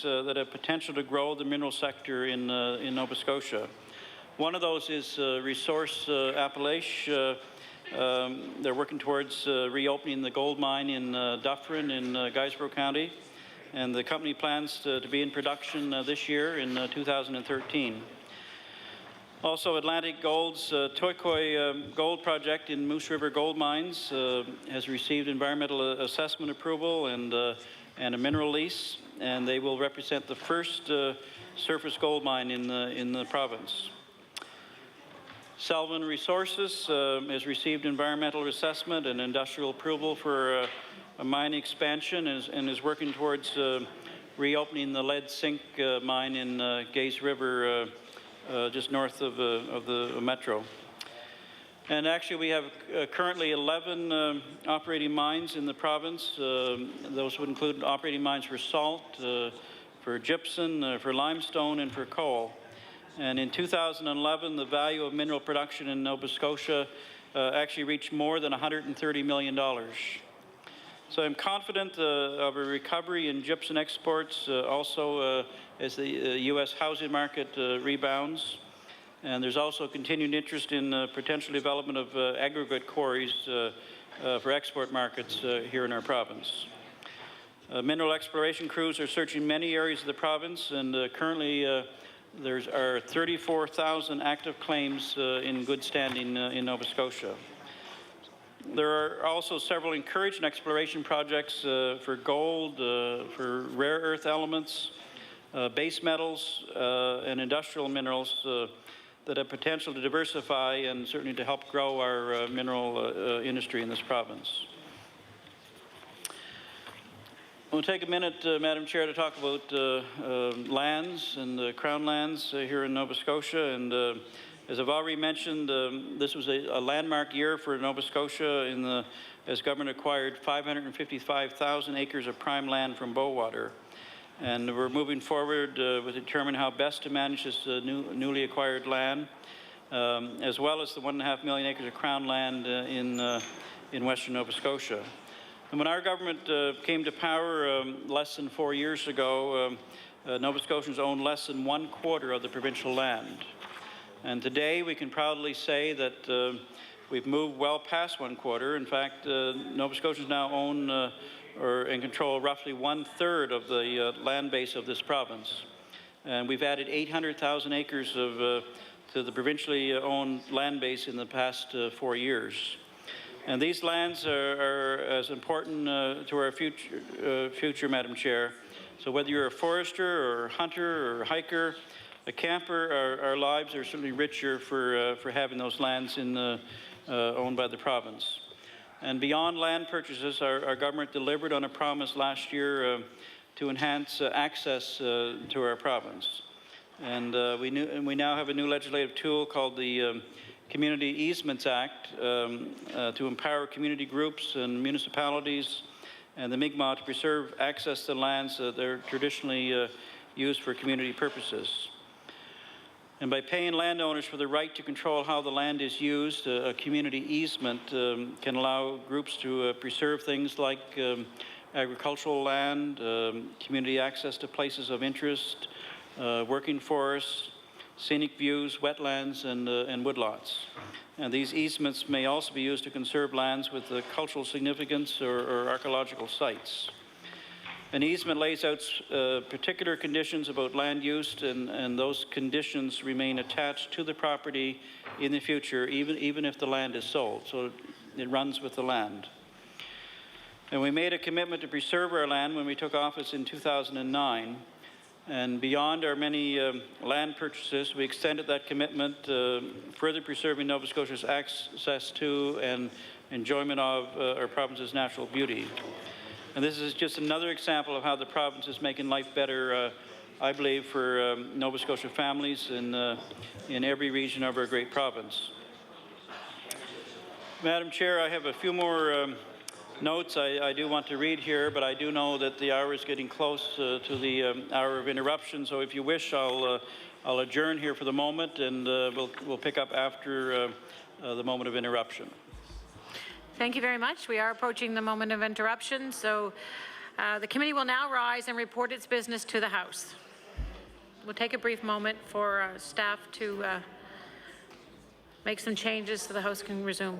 that have potential to grow the mineral sector in Nova Scotia. One of those is Resource Appalachia. They're working towards reopening the gold mine in Dufferin in Guysborough County, and the company plans to be in production this year in 2013. Also, Atlantic Gold's Toykoi Gold Project in Moose River Gold Mines has received environmental assessment approval and a mineral lease, and they will represent the first surface gold mine in the province. Selvin Resources has received environmental assessment and industrial approval for a mine expansion and is working towards reopening the lead zinc mine in Gaze River, just north of the metro. And actually, we have currently 11 operating mines in the province. Those would include operating mines for salt, for gypsum, for limestone, and for coal. And in 2011, the value of mineral production in Nova Scotia actually reached more than $130 million. So I'm confident of a recovery in gypsum exports also as the U.S. housing market rebounds. And there's also continued interest in potential development of aggregate quarries for export markets here in our province. Mineral exploration crews are searching many areas of the province, and currently there are 34,000 active claims in good standing in Nova Scotia. There are also several encouraging exploration projects for gold, for rare earth elements, base metals, and industrial minerals that have potential to diversify and certainly to help grow our mineral industry in this province. We'll take a minute, Madam Chair, to talk about lands and Crown lands here in Nova Scotia. And as I've already mentioned, this was a landmark year for Nova Scotia as government acquired 555,000 acres of prime land from Bowater. And we're moving forward to determine how best to manage this newly acquired land, as well as the 1.5 million acres of Crown land in Western Nova Scotia. And when our government came to power less than 4 years ago, Nova Scotians owned less than 1/4 of the provincial land. And today we can proudly say that we've moved well past 1/4. In fact, Nova Scotians now own and control roughly 1/3 of the land base of this province. And we've added 800,000 acres to the provincially owned land base in the past 4 years. And these lands are as important to our future, Madam Chair. So whether you're a forester or a hunter or a hiker, a camper, our lives are certainly richer for having those lands owned by the province. And beyond land purchases, our government delivered on a promise last year to enhance access to our province. And we now have a new legislative tool called the Community Easements Act to empower community groups and municipalities and the Mi'kmaq to preserve access to lands that are traditionally used for community purposes. And by paying landowners for the right to control how the land is used, a community easement can allow groups to preserve things like agricultural land, community access to places of interest, working forests, scenic views, wetlands, and woodlots. And these easements may also be used to conserve lands with cultural significance or archaeological sites. An easement lays out particular conditions about land use, and those conditions remain attached to the property in the future, even if the land is sold. So it runs with the land. And we made a commitment to preserve our land when we took office in 2009. And beyond our many land purchases, we extended that commitment, further preserving Nova Scotia's access to and enjoyment of our province's natural beauty. And this is just another example of how the province is making life better, I believe, for Nova Scotia families in every region of our great province. Madam Chair, I have a few more notes I do want to read here, but I do know that the hour is getting close to the hour of interruption. So if you wish, I'll adjourn here for the moment, and we'll pick up after the moment of interruption. Thank you very much. We are approaching the moment of interruption, so The committee will now rise and report its business to the House. We'll take a brief moment for staff to make some changes so the House can resume.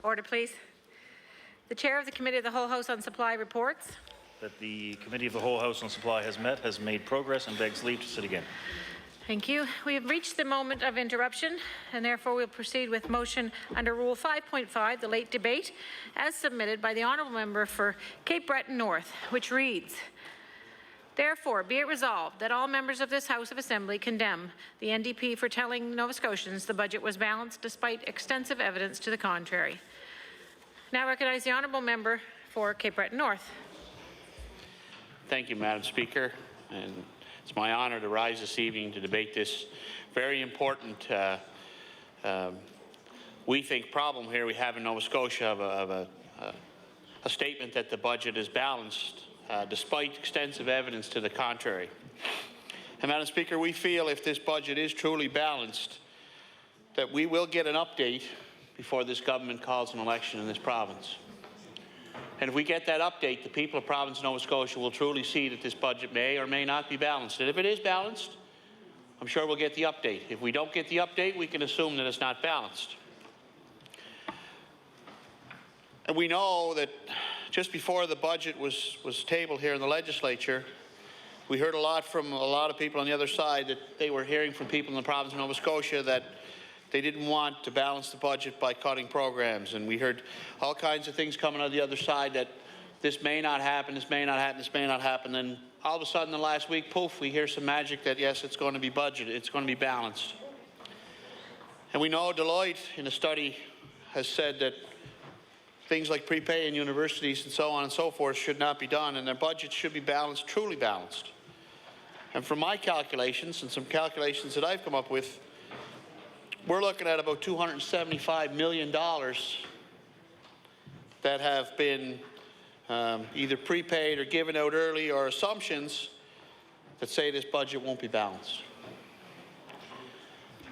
Order, please. The Chair of the Committee of the Whole House on Supply reports that the Committee of the Whole House on Supply has met, has made progress, and begs leave to sit again. Thank you. We have reached the moment of interruption, and therefore we'll proceed with motion under Rule 5.5, the late debate, as submitted by the Honourable Member for Cape Breton North, which reads, therefore, be it resolved that all members of this House of Assembly condemn the NDP for telling Nova Scotians the budget was balanced despite extensive evidence to the contrary. Now recognize the Honourable Member for Cape Breton North. Thank you, Madam Speaker. And it's my honour to rise this evening to debate this very important, we think, problem here we have in Nova Scotia of a statement that the budget is balanced despite extensive evidence to the contrary. And Madam Speaker, we feel if this budget is truly balanced, that we will get an update before this government calls an election in this province. And if we get that update, the people of the province of Nova Scotia will truly see that this budget may or may not be balanced. And if it is balanced, I'm sure we'll get the update. If we don't get the update, we can assume that it's not balanced. And we know that just before the budget was tabled here in the legislature, we heard a lot from a lot of people on the other side that they were hearing from people in the province of Nova Scotia that they didn't want to balance the budget by cutting programs. And we heard all kinds of things coming out of the other side that this may not happen, this may not happen, this may not happen. And all of a sudden, the last week, poof, we hear some magic that, yes, it's going to be budgeted, it's going to be balanced. And we know Deloitte, in a study, has said that things like prepay in universities and so on and so forth should not be done, and their budgets should be balanced, truly balanced. And from my calculations, and some calculations that I've come up with, we're looking at about $275 million that have been either prepaid or given out early, or assumptions that say this budget won't be balanced.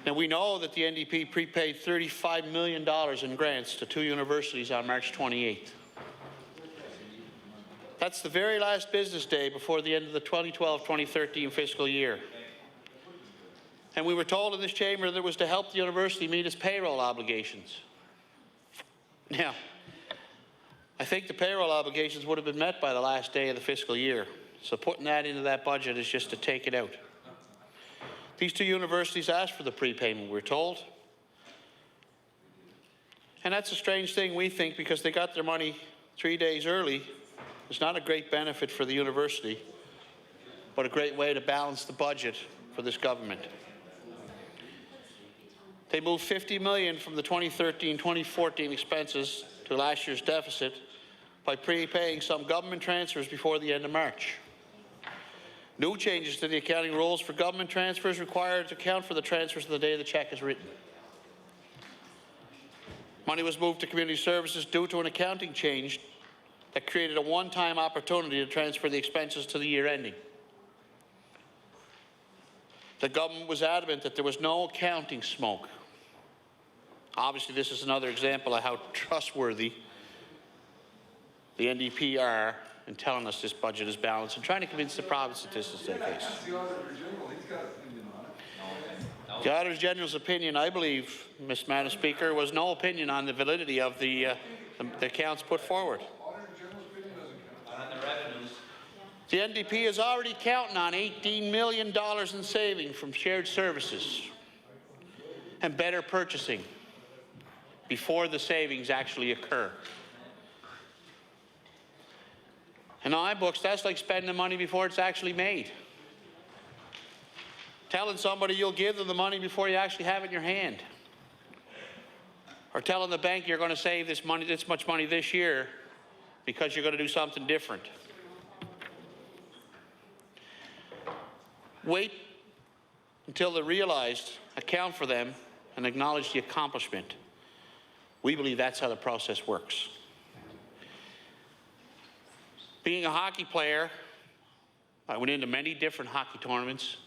Now, we know that the NDP prepaid $35 million in grants to 2 universities on March 28th. That's the very last business day before the end of the 2012-2013 fiscal year. And we were told in this chamber that it was to help the university meet its payroll obligations. Now, I think the payroll obligations would have been met by the last day of the fiscal year. So putting that into that budget is just to take it out. These 2 universities asked for the prepayment, we're told. And that's a strange thing, we think, because they got their money 3 days early. It's not a great benefit for the university, but a great way to balance the budget for this government. They moved $50 million from the 2013-2014 expenses to last year's deficit by prepaying some government transfers before the end of March. New changes to the accounting rules for government transfers require to account for the transfers the day the cheque is written. Money was moved to community services due to an accounting change that created a one-time opportunity to transfer the expenses to the year ending. The government was adamant that there was no accounting smoke. Obviously, this is another example of how trustworthy the NDP are in telling us this budget is balanced and trying to convince the province that this is the case. The Auditor General's opinion, I believe, Madam Speaker, was no opinion on the validity of the accounts put forward. The NDP is already counting on $18 million in savings from shared services and better purchasing before the savings actually occur. In my books, that's like spending the money before it's actually made. Telling somebody you'll give them the money before you actually have it in your hand. Or telling the bank you're going to save this much money this year because you're going to do something different. Wait until they're realized, account for them, and acknowledge the accomplishment. We believe that's how the process works. Being a hockey player, I went into many different hockey tournaments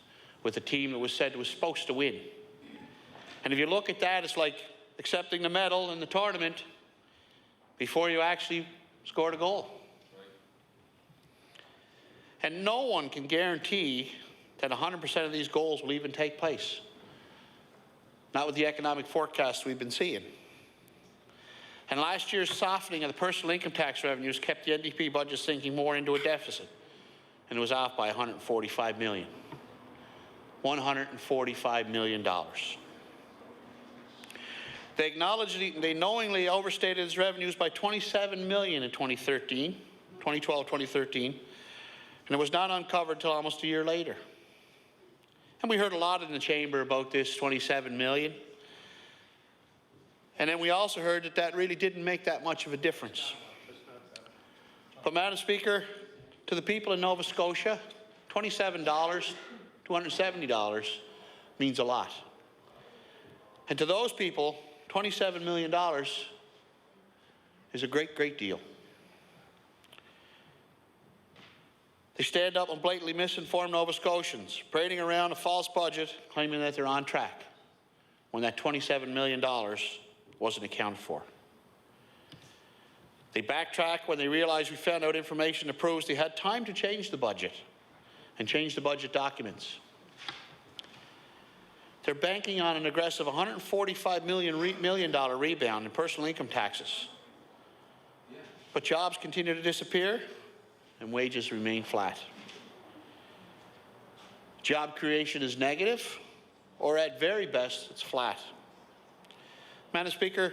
with a team that was said was supposed to win. And if you look at that, it's like accepting the medal in the tournament before you actually scored a goal. And no one can guarantee that 100% of these goals will even take place. Not with the economic forecasts we've been seeing. And last year's softening of the personal income tax revenues kept the NDP budget sinking more into a deficit, and it was off by $145 million. $145 million. They knowingly overstated its revenues by $27 million in 2012-2013, and it was not uncovered until almost a year later. And we heard a lot in the chamber about this $27 million. And then we also heard that that really didn't make that much of a difference. But Madam Speaker, to the people in Nova Scotia, $27, $270 means a lot. And to those people, $27 million is a great, great deal. They stand up and blatantly misinform Nova Scotians, parading around a false budget, claiming that they're on track, when that $27 million wasn't accounted for. They backtrack when they realize we found out information that proves they had time to change the budget and change the budget documents. They're banking on an aggressive $145 million rebound in personal income taxes. But jobs continue to disappear and wages remain flat. Job creation is negative, or at very best, it's flat. Madam Speaker,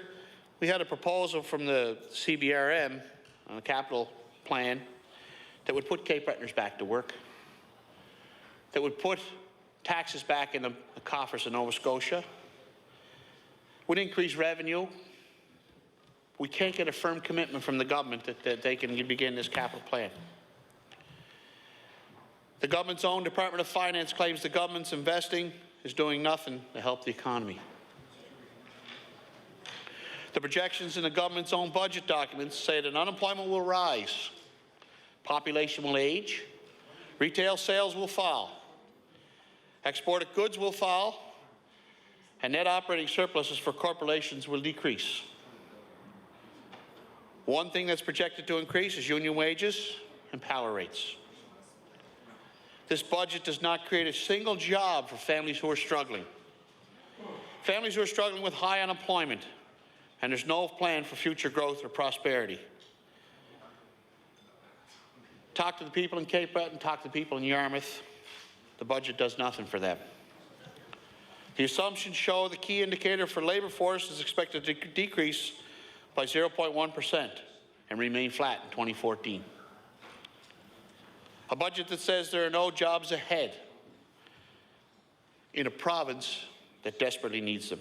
we had a proposal from the CBRM on a capital plan that would put Cape Bretoners back to work, that would put taxes back in the coffers of Nova Scotia, would increase revenue. We can't get a firm commitment from the government that they can begin this capital plan. The government's own Department of Finance claims the government's investing is doing nothing to help the economy. The projections in the government's own budget documents say that unemployment will rise, population will age, retail sales will fall, exported goods will fall, and net operating surpluses for corporations will decrease. One thing that's projected to increase is union wages and power rates. This budget does not create a single job for families who are struggling. Families who are struggling with high unemployment, and there's no plan for future growth or prosperity. Talk to the people in Cape Breton, talk to the people in Yarmouth. The budget does nothing for them. The assumptions show the key indicator for labour force is expected to decrease by 0.1% and remain flat in 2014. A budget that says there are no jobs ahead in a province that desperately needs them.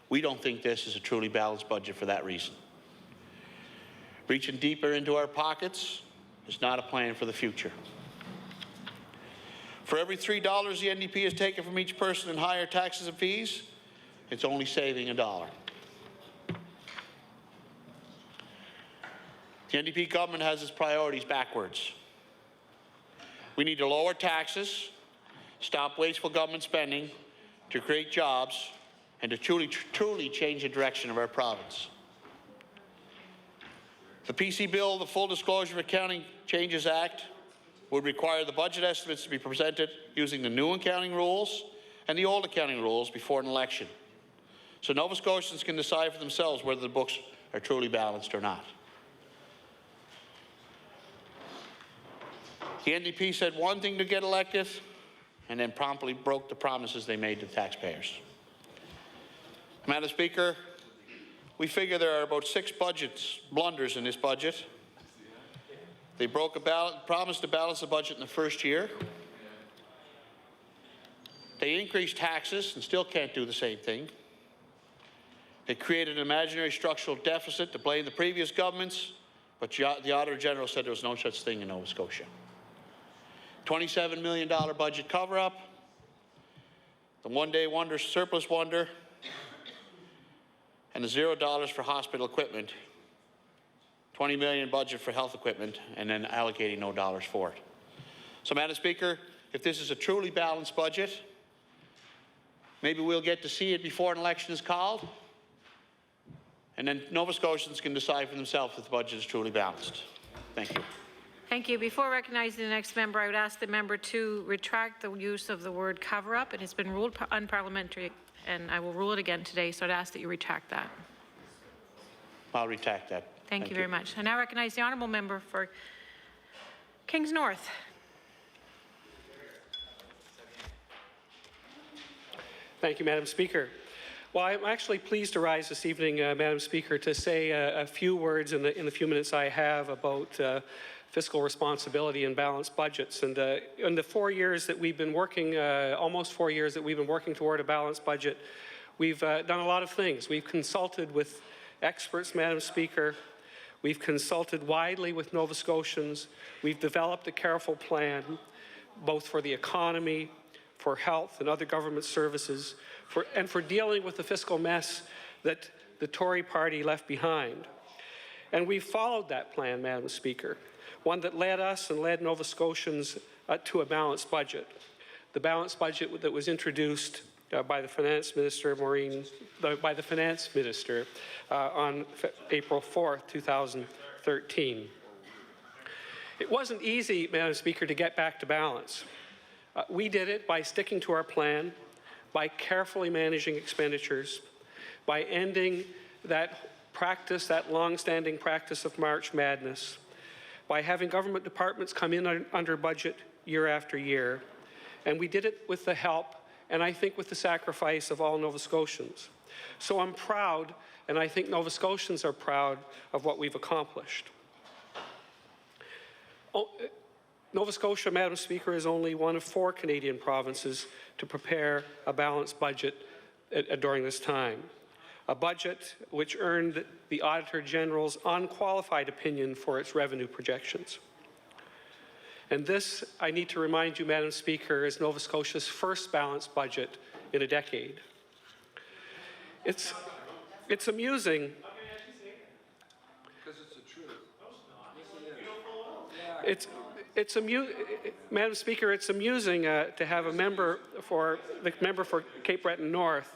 We don't think this is a truly balanced budget for that reason. Reaching deeper into our pockets is not a plan for the future. For every $3 the NDP has taken from each person in higher taxes and fees, it's only saving $1. The NDP government has its priorities backwards. We need to lower taxes, stop wasteful government spending, to create jobs, and to truly change the direction of our province. The PC bill, the Full Disclosure of Accounting Changes Act, would require the budget estimates to be presented using the new accounting rules and the old accounting rules before an election, so Nova Scotians can decide for themselves whether the books are truly balanced or not. The NDP said one thing to get elected and then promptly broke the promises they made to taxpayers. Madam Speaker, we figure there are about 6 blunders in this budget. They broke promised to balance the budget in the first year. They increased taxes and still can't do the same thing. They created an imaginary structural deficit to blame the previous governments, but the Auditor General said there was no such thing in Nova Scotia. $27 million budget cover-up, the one-day wonder surplus wonder, and the $0 for hospital equipment, $20 million budget for health equipment, and then allocating no dollars for it. So, Madam Speaker, if this is a truly balanced budget, maybe we'll get to see it before an election is called, and then Nova Scotians can decide for themselves if the budget is truly balanced. Thank you. Thank you. Before recognizing the next member, I would ask the member to retract the use of the word cover-up. It has been ruled unparliamentary, and I will rule it again today, so I'd ask that you retract that. I'll retract that. Thank you very much. I now recognize the honourable member for Kings North. Thank you, Madam Speaker. Well, I'm actually pleased to rise this evening, Madam Speaker, to say a few words in the few minutes I have about fiscal responsibility and balanced budgets. And in the 4 years that we've been working, almost 4 years that we've been working toward a balanced budget, we've done a lot of things. We've consulted with experts, Madam Speaker. We've consulted widely with Nova Scotians. We've developed a careful plan, both for the economy, for health and other government services, and for dealing with the fiscal mess that the Tory party left behind. And we've followed that plan, Madam Speaker, one that led us and led Nova Scotians to a balanced budget. The balanced budget that was introduced by the Finance Minister, on April 4th, 2013. It wasn't easy, Madam Speaker, to get back to balance. We did it by sticking to our plan, by carefully managing expenditures, by ending that practice, that long-standing practice of March Madness, by having government departments come in under budget year after year. And we did it with the help, and I think with the sacrifice of all Nova Scotians. So I'm proud, and I think Nova Scotians are proud of what we've accomplished. Nova Scotia, Madam Speaker, is only one of 4 Canadian provinces to prepare a balanced budget during this time. A budget which earned the Auditor General's unqualified opinion for its revenue projections. And this, I need to remind you, Madam Speaker, is Nova Scotia's first balanced budget in a decade. It's amusing. Madam Speaker, it's amusing to have the member for Cape Breton North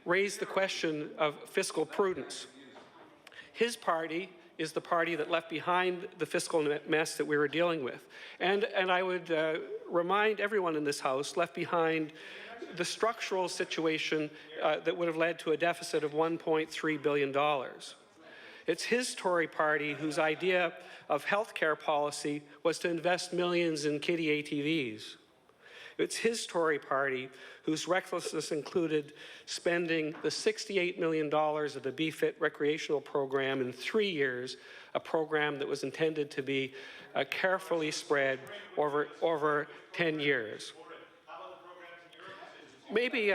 raise the question of fiscal prudence. His party is the party that left behind the fiscal mess that we were dealing with. And I would remind everyone in this House, left behind the structural situation that would have led to a deficit of $1.3 billion. It's his Tory party whose idea of healthcare policy was to invest millions in kiddie ATVs. It's his Tory party whose recklessness included spending the $68 million of the BFIT recreational program in 3 years, a program that was intended to be carefully spread over 10 years. Maybe,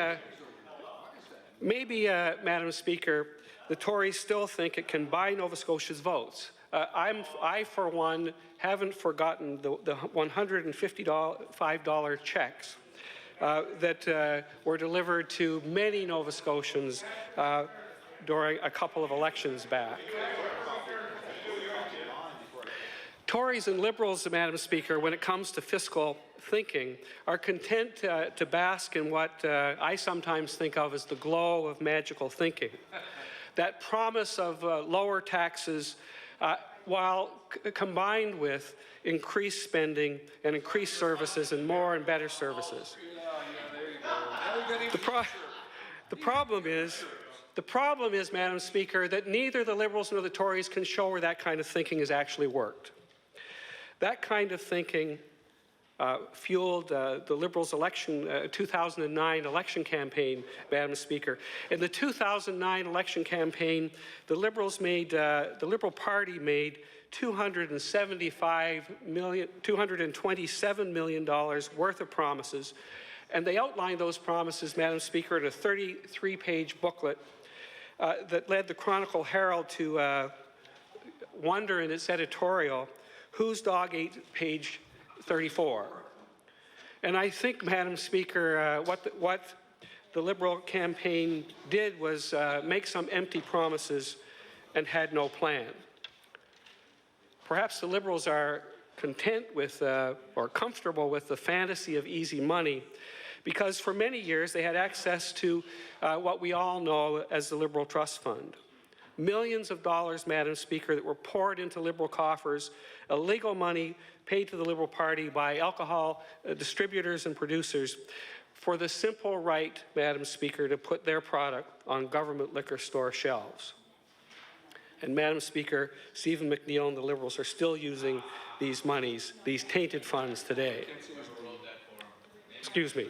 Madam Speaker, the Tories still think it can buy Nova Scotia's votes I, for one, haven't forgotten the $155 checks that were delivered to many Nova Scotians during a couple of elections back. Tories and Liberals, Madam Speaker, when it comes to fiscal thinking, are content to bask in what I sometimes think of as the glow of magical thinking. That promise of lower taxes while combined with increased spending and increased services and more and better services. The problem is, Madam Speaker, that neither the Liberals nor the Tories can show where that kind of thinking has actually worked. That kind of thinking fueled the Liberals' 2009 election campaign, Madam Speaker. In the 2009 election campaign, the Liberal Party made $227 million worth of promises, and they outlined those promises, Madam Speaker, in a 33-page booklet that led the Chronicle Herald to wonder in its editorial, whose dog ate page 34? And I think, Madam Speaker, what the Liberal campaign did was make some empty promises and had no plan. Perhaps the Liberals are content with or comfortable with the fantasy of easy money because for many years they had access to what we all know as the Liberal Trust Fund. Millions of dollars, Madam Speaker, that were poured into Liberal coffers, illegal money paid to the Liberal Party by alcohol distributors and producers for the simple right, Madam Speaker, to put their product on government liquor store shelves. And Madam Speaker, Stephen McNeill and the Liberals are still using these monies, these tainted funds today. Excuse me.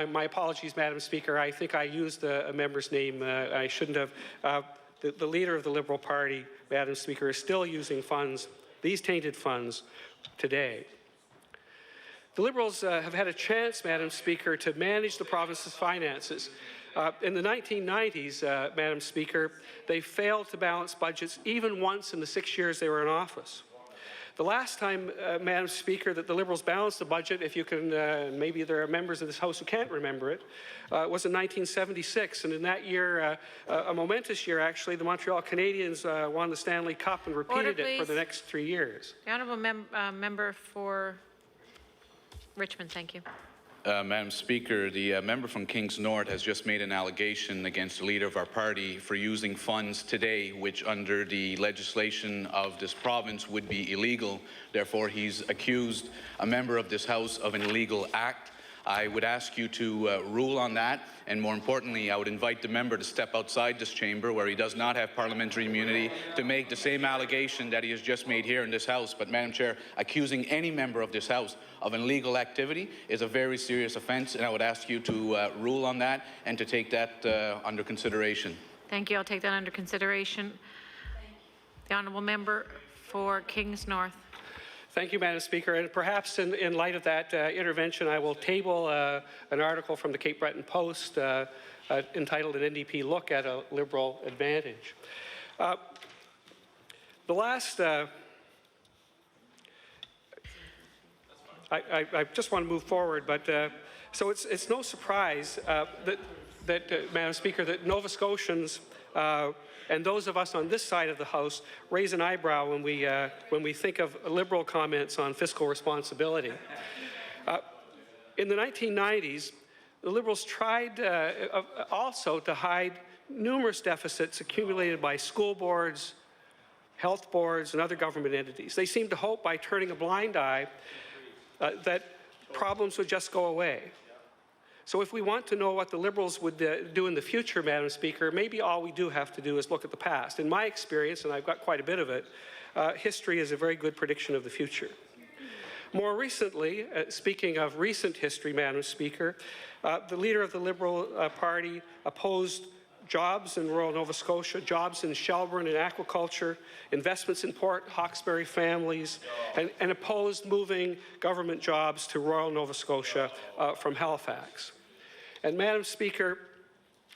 My apologies, Madam Speaker. I think I used a member's name. I shouldn't have. The leader of the Liberal Party, Madam Speaker, is still using funds, these tainted funds, today. The Liberals have had a chance, Madam Speaker, to manage the province's finances. In the 1990s, Madam Speaker, they failed to balance budgets even once in the 6 years they were in office. The last time, Madam Speaker, that the Liberals balanced the budget, if you can, maybe there are members of this House who can't remember it, was in 1976. And in that year, a momentous year actually, the Montreal Canadiens won the Stanley Cup and repeated it for the next 3 years. The honourable member for Richmond, thank you. Madam Speaker, the member from Kings North has just made an allegation against the leader of our party for using funds today which under the legislation of this province would be illegal. Therefore, he's accused a member of this House of an illegal act. I would ask you to rule on that, and more importantly, I would invite the member to step outside this chamber where he does not have parliamentary immunity to make the same allegation that he has just made here in this House. But, Madam Chair, accusing any member of this House of an illegal activity is a very serious offence, and I would ask you to rule on that and to take that under consideration. Thank you. I'll take that under consideration. The honourable member for Kings North. Thank you, Madam Speaker. And perhaps in light of that intervention, I will table an article from the Cape Breton Post entitled An NDP Look at a Liberal Advantage. The last... I just want to move forward, but so it's no surprise that Madam Speaker, that Nova Scotians and those of us on this side of the House raise an eyebrow when we think of Liberal comments on fiscal responsibility. In the 1990s, the Liberals tried also to hide numerous deficits accumulated by school boards, health boards, and other government entities. They seemed to hope by turning a blind eye that problems would just go away. So if we want to know what the Liberals would do in the future, Madam Speaker, maybe all we do have to do is look at the past. In my experience, and I've got quite a bit of it, history is a very good prediction of the future. More recently, speaking of recent history, Madam Speaker, the leader of the Liberal Party opposed jobs in rural Nova Scotia, jobs in Shelburne and aquaculture, investments in Port Hawkesbury families, and opposed moving government jobs to rural Nova Scotia from Halifax. And Madam Speaker,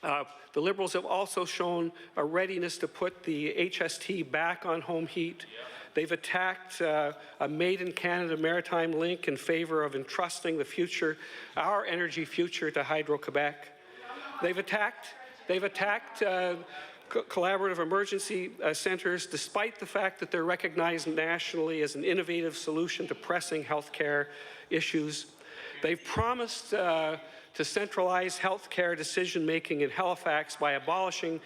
The Liberals have also shown a readiness to put the HST back on home heat. They've attacked a made-in-Canada maritime link in favor of entrusting the future, our energy future, to Hydro-Quebec. They've attacked collaborative emergency centres, despite the fact that they're recognized nationally as an innovative solution to pressing healthcare issues. They've promised to centralize healthcare decision-making in Halifax by abolishing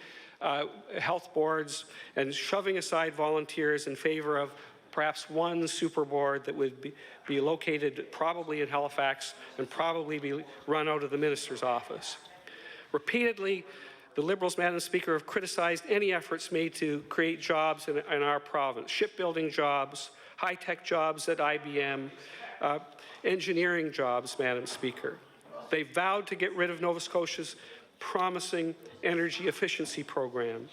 health boards and shoving aside volunteers in favor of perhaps one super board that would be located probably in Halifax and probably be run out of the minister's office. Repeatedly, the Liberals, Madam Speaker, have criticized any efforts made to create jobs in our province, shipbuilding jobs, high-tech jobs at IBM, engineering jobs, Madam Speaker. They vowed to get rid of Nova Scotia's promising energy efficiency program.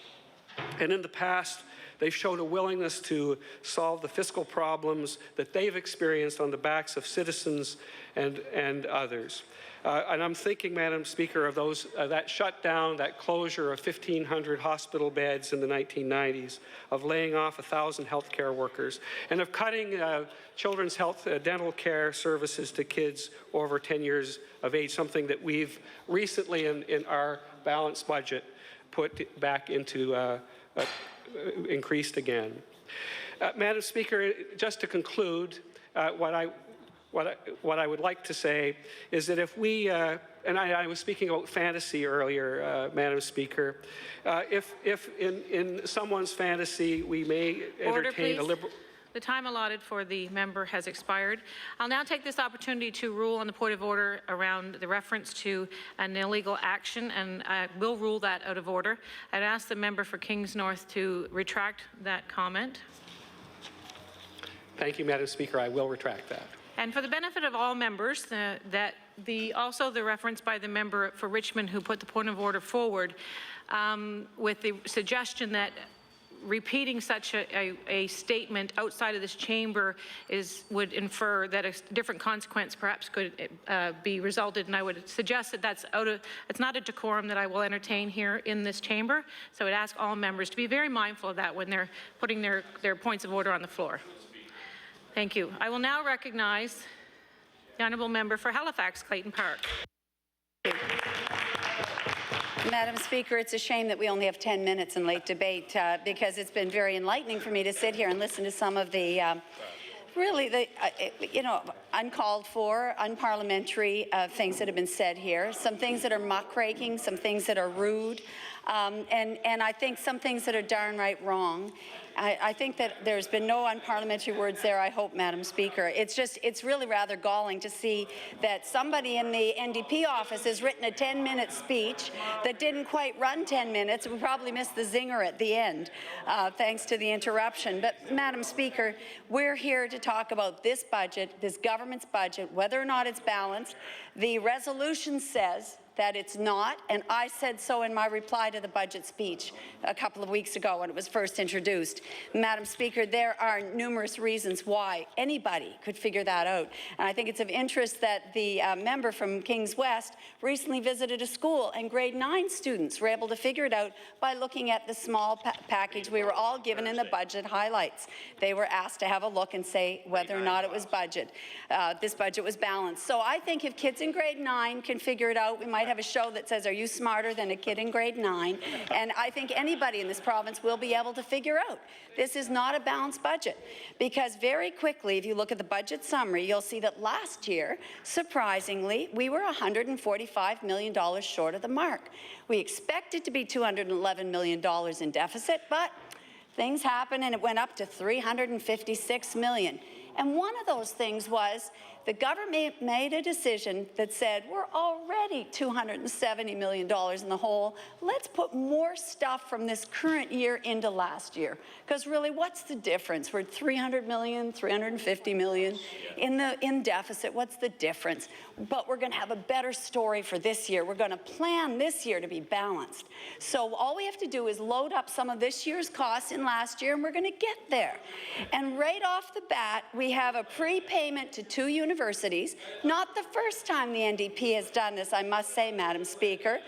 And in the past, they've shown a willingness to solve the fiscal problems that they've experienced on the backs of citizens and others. And I'm thinking, Madam Speaker, of those that shutdown, that closure of 1,500 hospital beds in the 1990s, of laying off 1,000 healthcare workers, and of cutting children's health dental care services to kids over 10 years of age, something that we've recently in our balanced budget put back into increased again. Madam Speaker, just to conclude, what I would like to say is that if we, and I was speaking about fantasy earlier, Madam Speaker, if in someone's fantasy we may entertain a liberal... The time allotted for the member has expired. I'll now take this opportunity to rule on the point of order around the reference to an illegal action, and I will rule that out of order. I'd ask the member for Kings North to retract that comment. Thank you, Madam Speaker. I will retract that. And for the benefit of all members, also the reference by the member for Richmond who put the point of order forward with the suggestion that repeating such a statement outside of this chamber would infer that a different consequence perhaps could be resulted, and I would suggest that it's not a decorum that I will entertain here in this chamber. So I'd ask all members to be very mindful of that when they're putting their points of order on the floor. Thank you. I will now recognize the honourable member for Halifax, Clayton Park. Madam Speaker, it's a shame that we only have 10 minutes in late debate because it's been very enlightening for me to sit here and listen to some of the uncalled for, unparliamentary things that have been said here, some things that are muckraking, some things that are rude, and I think some things that are darn right wrong. I think that there's been no unparliamentary words there, I hope, Madam Speaker. It's really rather galling to see that somebody in the NDP office has written a 10-minute speech that didn't quite run 10 minutes. We probably missed the zinger at the end, thanks to the interruption. But, Madam Speaker, we're here to talk about this budget, this government's budget, whether or not it's balanced. The resolution says that it's not, and I said so in my reply to the budget speech a couple of weeks ago when it was first introduced. Madam Speaker, there are numerous reasons why anybody could figure that out, and I think it's of interest that the member from Kings West recently visited a school, and grade 9 students were able to figure it out by looking at the small package we were all given in the budget highlights. They were asked to have a look and say whether or not it was this budget was balanced. So I think if kids in grade 9 can figure it out, we might have a show that says, are you smarter than a kid in grade 9? And I think anybody in this province will be able to figure out this is not a balanced budget. Because very quickly, if you look at the budget summary, you'll see that last year, surprisingly, we were $145 million short of the mark. We expected to be $211 million in deficit, but things happened and it went up to $356 million. And one of those things was the government made a decision that said, we're already $270 million in the hole. Let's put more stuff from this current year into last year. Because really, what's the difference? We're $300 million, $350 million in deficit. What's the difference? But we're going to have a better story for this year. We're going to plan this year to be balanced. So all we have to do is load up some of this year's costs in last year, and we're going to get there. And right off the bat, we have a prepayment to 2 universities. Not the first time the NDP has done this, I must say, Madam Speaker.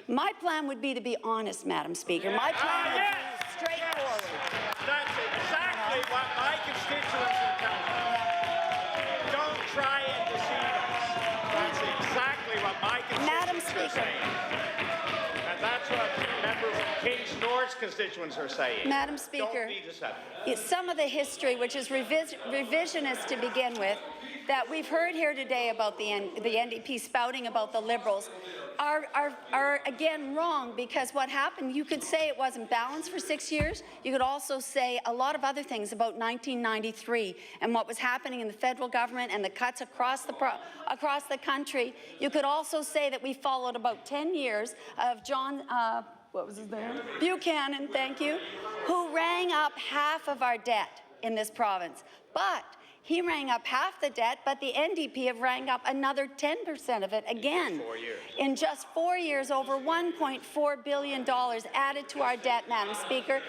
My plan would be to be honest, Madam Speaker. My plan would be straightforward. That's exactly what my constituents are telling me. Don't try and deceive us. That's exactly what my Madam constituents are Speaker. saying. And that's what members of Kings North's constituents are saying. Madam Speaker, Don't be deceptive. some of the history, which is revisionist to begin with, that we've heard here today about the NDP spouting about the Liberals, are again wrong, because what happened, you could say it wasn't balanced for 6 years. You could also say a lot of other things about 1993 and what was happening in the federal government and the cuts across the country. You could also say that we followed about 10 years of John, what was his name? Buchanan, thank you, who rang up half of our debt in this province. But he rang up half the debt, but the NDP have rang up another 10% of it again. 4 years. In just 4 years, over $1.4 billion added to our debt, Madam Speaker.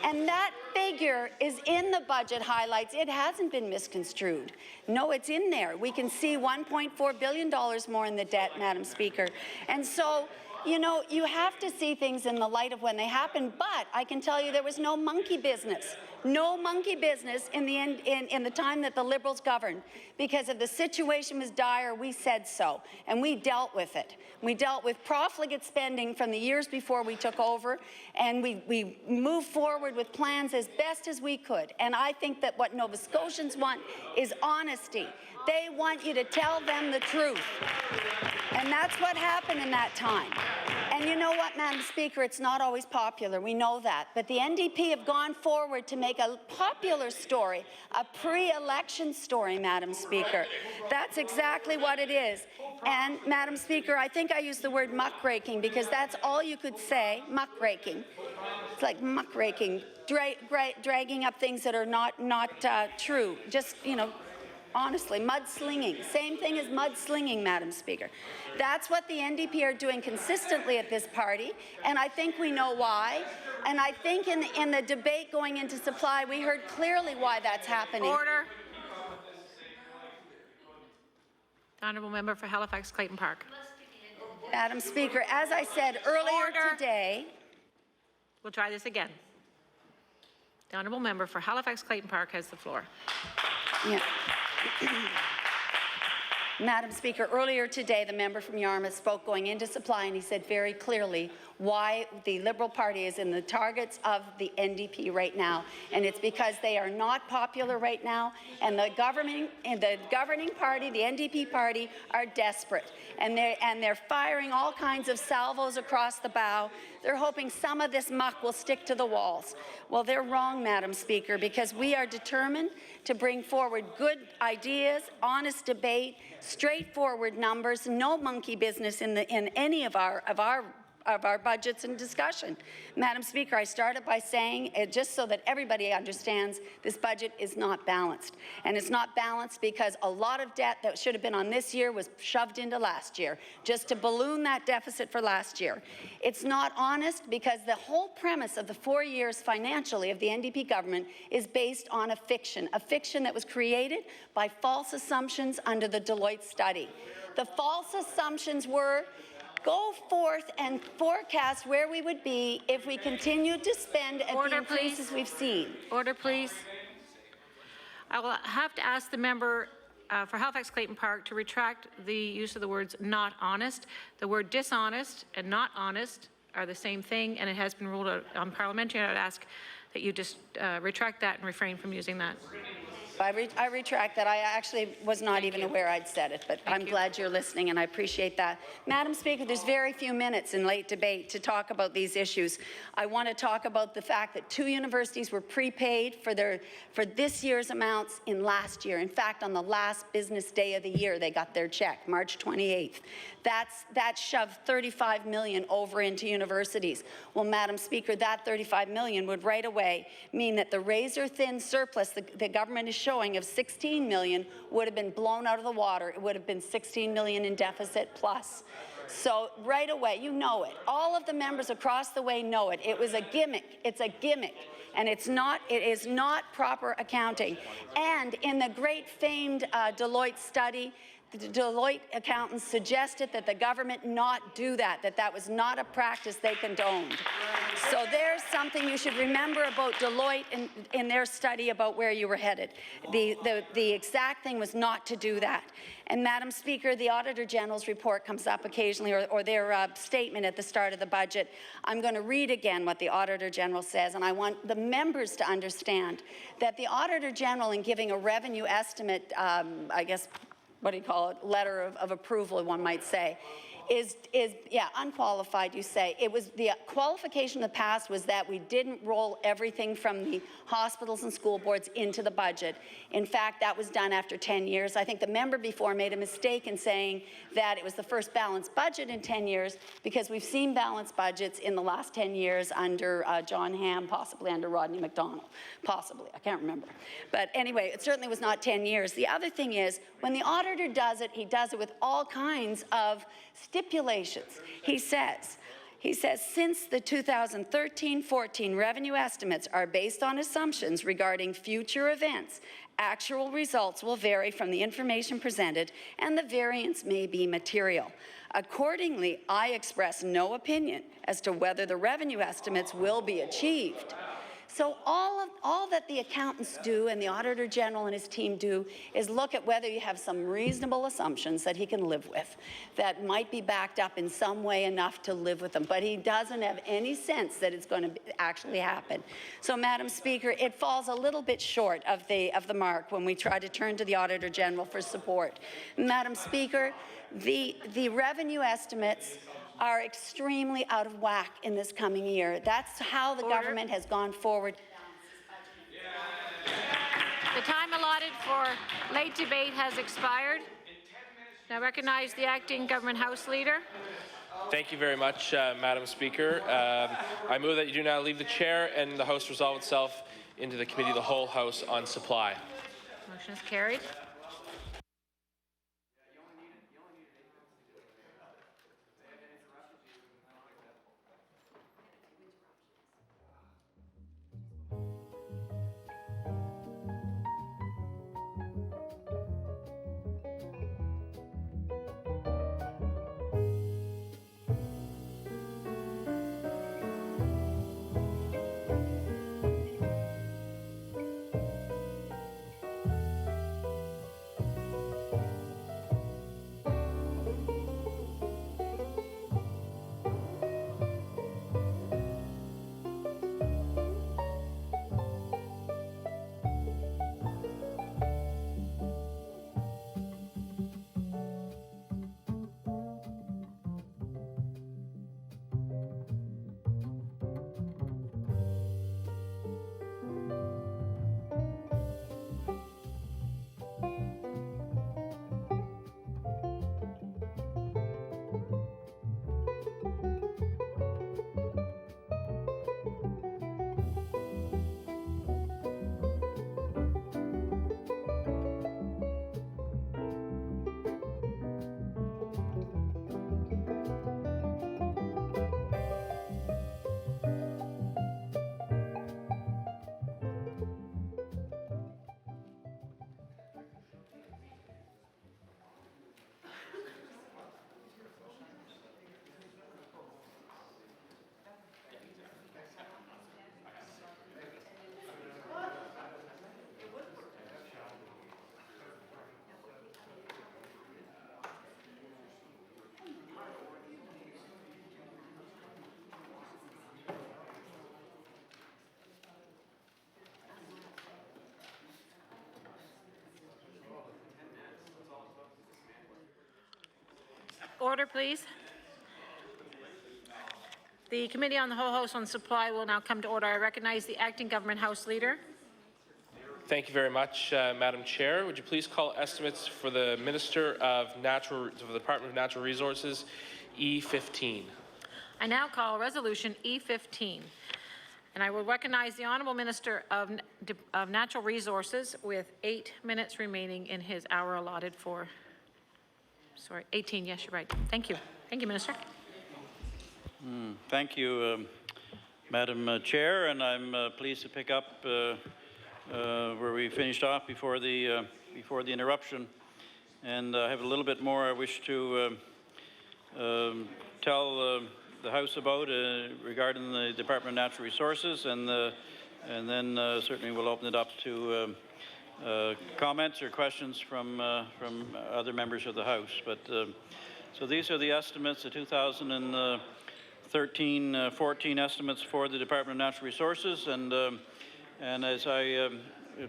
And that figure is in the budget highlights. It hasn't been misconstrued. No, it's in there. We can see $1.4 billion more in the debt, Madam Speaker. And so, you know, you have to see things in the light of when they happen, but I can tell you there was no monkey business. No monkey business in the time that the Liberals governed. Because if the situation was dire, we said so, and we dealt with it. We dealt with profligate spending from the years before we took over, and we moved forward with plans as best as we could. And I think that what Nova Scotians want is honesty. They want you to tell them the truth. And that's what happened in that time. And you know what, Madam Speaker, it's not always popular, we know that. But the NDP have gone forward to make a popular story, a pre-election story, Madam Speaker. That's exactly what it is. And, Madam Speaker, I think I used the word muckraking because that's all you could say, muckraking. It's like muckraking, dragging up things that are not true. Just, you know, honestly, mudslinging. Same thing as mudslinging, Madam Speaker. That's what the NDP are doing consistently at this party, and I think we know why. And I think in the debate going into supply, we heard clearly why that's happening. Order. The honourable member for Halifax Clayton Park. Madam Speaker, as I said earlier today... We'll try this again. The honourable member for Halifax Clayton Park has the floor. Yeah. Madam Speaker, earlier today, the member from Yarmouth spoke going into supply, and he said very clearly why the Liberal Party is in the targets of the NDP right now, and it's because they are not popular right now, and the governing party, the NDP party, are desperate, and they're firing all kinds of salvos across the bow. They're hoping some of this muck will stick to the walls. Well, they're wrong, Madam Speaker, because we are determined to bring forward good ideas, honest debate, straightforward numbers, no monkey business in any of our budgets and discussion. Madam Speaker, I started by saying, just so that everybody understands, this budget is not balanced. And it's not balanced because a lot of debt that should have been on this year was shoved into last year, just to balloon that deficit for last year. It's not honest because the whole premise of the 4 years financially of the NDP government is based on a fiction that was created by false assumptions under the Deloitte study. The false assumptions were go forth and forecast where we would be if we continued to spend at the increases we've seen. Order, please. I will have to ask the member for Halifax Clayton Park to retract the use of the words not honest. The word dishonest and not honest are the same thing, and it has been ruled out unparliamentary. I would ask that you just retract that and refrain from using that. I retract that. I actually was not even aware I'd said it, but I'm glad you're listening, and I appreciate that. Madam Speaker, there's very few minutes in late debate to talk about these issues. I want to talk about the fact that 2 universities were prepaid for this year's amounts in last year. In fact, on the last business day of the year, they got their check, March 28th. That shoved $35 million over into universities. Well, Madam Speaker, that $35 million would right away mean that the razor-thin surplus the government is showing of $16 million would have been blown out of the water. It would have been $16 million in deficit plus. So right away, you know it. All of the members across the way know it. It was a gimmick. It's a gimmick. And it is not proper accounting. And in the great famed Deloitte study, the Deloitte accountants suggested that the government not do that, that was not a practice they condoned. So there's something you should remember about Deloitte in their study about where you were headed. The exact thing was not to do that. And Madam Speaker, the Auditor General's report comes up occasionally, or their statement at the start of the budget. I'm going to read again what the Auditor General says, and I want the members to understand that the Auditor General, in giving a revenue estimate, I guess, what do you call it, letter of approval, one might say, is unqualified, you say. It was the qualification in the past was that we didn't roll everything from the hospitals and school boards into the budget. In fact, that was done after 10 years. I think the member before made a mistake in saying that it was the first balanced budget in 10 years, because we've seen balanced budgets in the last 10 years under John Hamm, possibly under Rodney MacDonald, possibly, I can't remember. But anyway, it certainly was not 10 years. The other thing is, when the auditor does it, he does it with all kinds of stipulations. He says, since the 2013-14 revenue estimates are based on assumptions regarding future events, actual results will vary from the information presented, and the variance may be material. Accordingly, I express no opinion as to whether the revenue estimates will be achieved. So all that the accountants do and the Auditor General and his team do is look at whether you have some reasonable assumptions that he can live with, that might be backed up in some way enough to live with them. But he doesn't have any sense that it's going to actually happen. So, Madam Speaker, it falls a little bit short of the mark when we try to turn to the Auditor General for support. Madam Speaker, the revenue estimates are extremely out of whack in this coming year. That's how the government has gone forward. The time allotted for late debate has expired. Now recognize the acting government House Leader. Thank you very much, Madam Speaker. I move that you do now leave the chair and the House resolve itself into the Committee of the Whole House on Supply. Motion is carried. Order, please. The Committee on the Whole House on Supply will now come to order. I recognize the acting government House Leader. Thank you very much, Madam Chair. Would you please call estimates for the Minister of the Department of Natural Resources, E15? I now call Resolution E15. And I will recognize the Honourable Minister of Natural Resources with 8 minutes remaining in his hour allotted for, 18, yes, you're right. Thank you. Thank you, Minister. Thank you, Madam Chair, and I'm pleased to pick up where we finished off before the interruption. And I have a little bit more I wish to tell the House about regarding the Department of Natural Resources, and then certainly we'll open it up to comments or questions from other members of the House. But so these are the estimates, the 2013-14 estimates for the Department of Natural Resources, and as I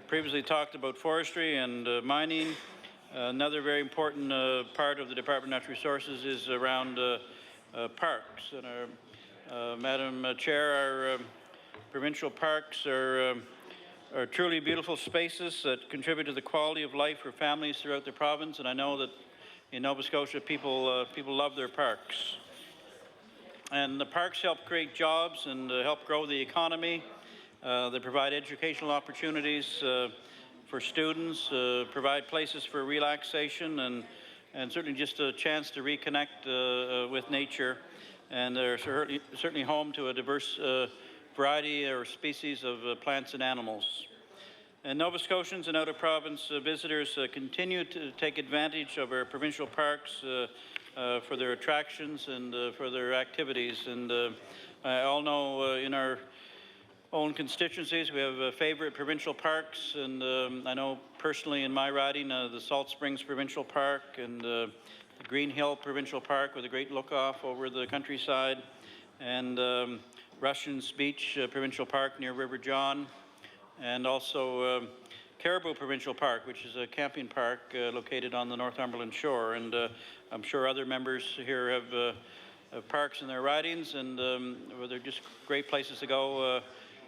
previously talked about forestry and mining, another very important part of the Department of Natural Resources is around parks. And Madam Chair, our provincial parks are truly beautiful spaces that contribute to the quality of life for families throughout the province. And I know that in Nova Scotia, people love their parks. And the parks help create jobs and help grow the economy. They provide educational opportunities for students, provide places for relaxation, and certainly just a chance to reconnect with nature. And they're certainly home to a diverse variety or species of plants and animals. And Nova Scotians and out-of-province visitors continue to take advantage of our provincial parks for their attractions and for their activities. And I all know in our own constituencies we have favorite provincial parks, and I know personally in my riding the Salt Springs Provincial Park and the Green Hill Provincial Park with a great look-off over the countryside, and Russians Beach Provincial Park near River John, and also Caribou Provincial Park, which is a camping park located on the Northumberland shore. And I'm sure other members here have parks in their ridings, and they're just great places to go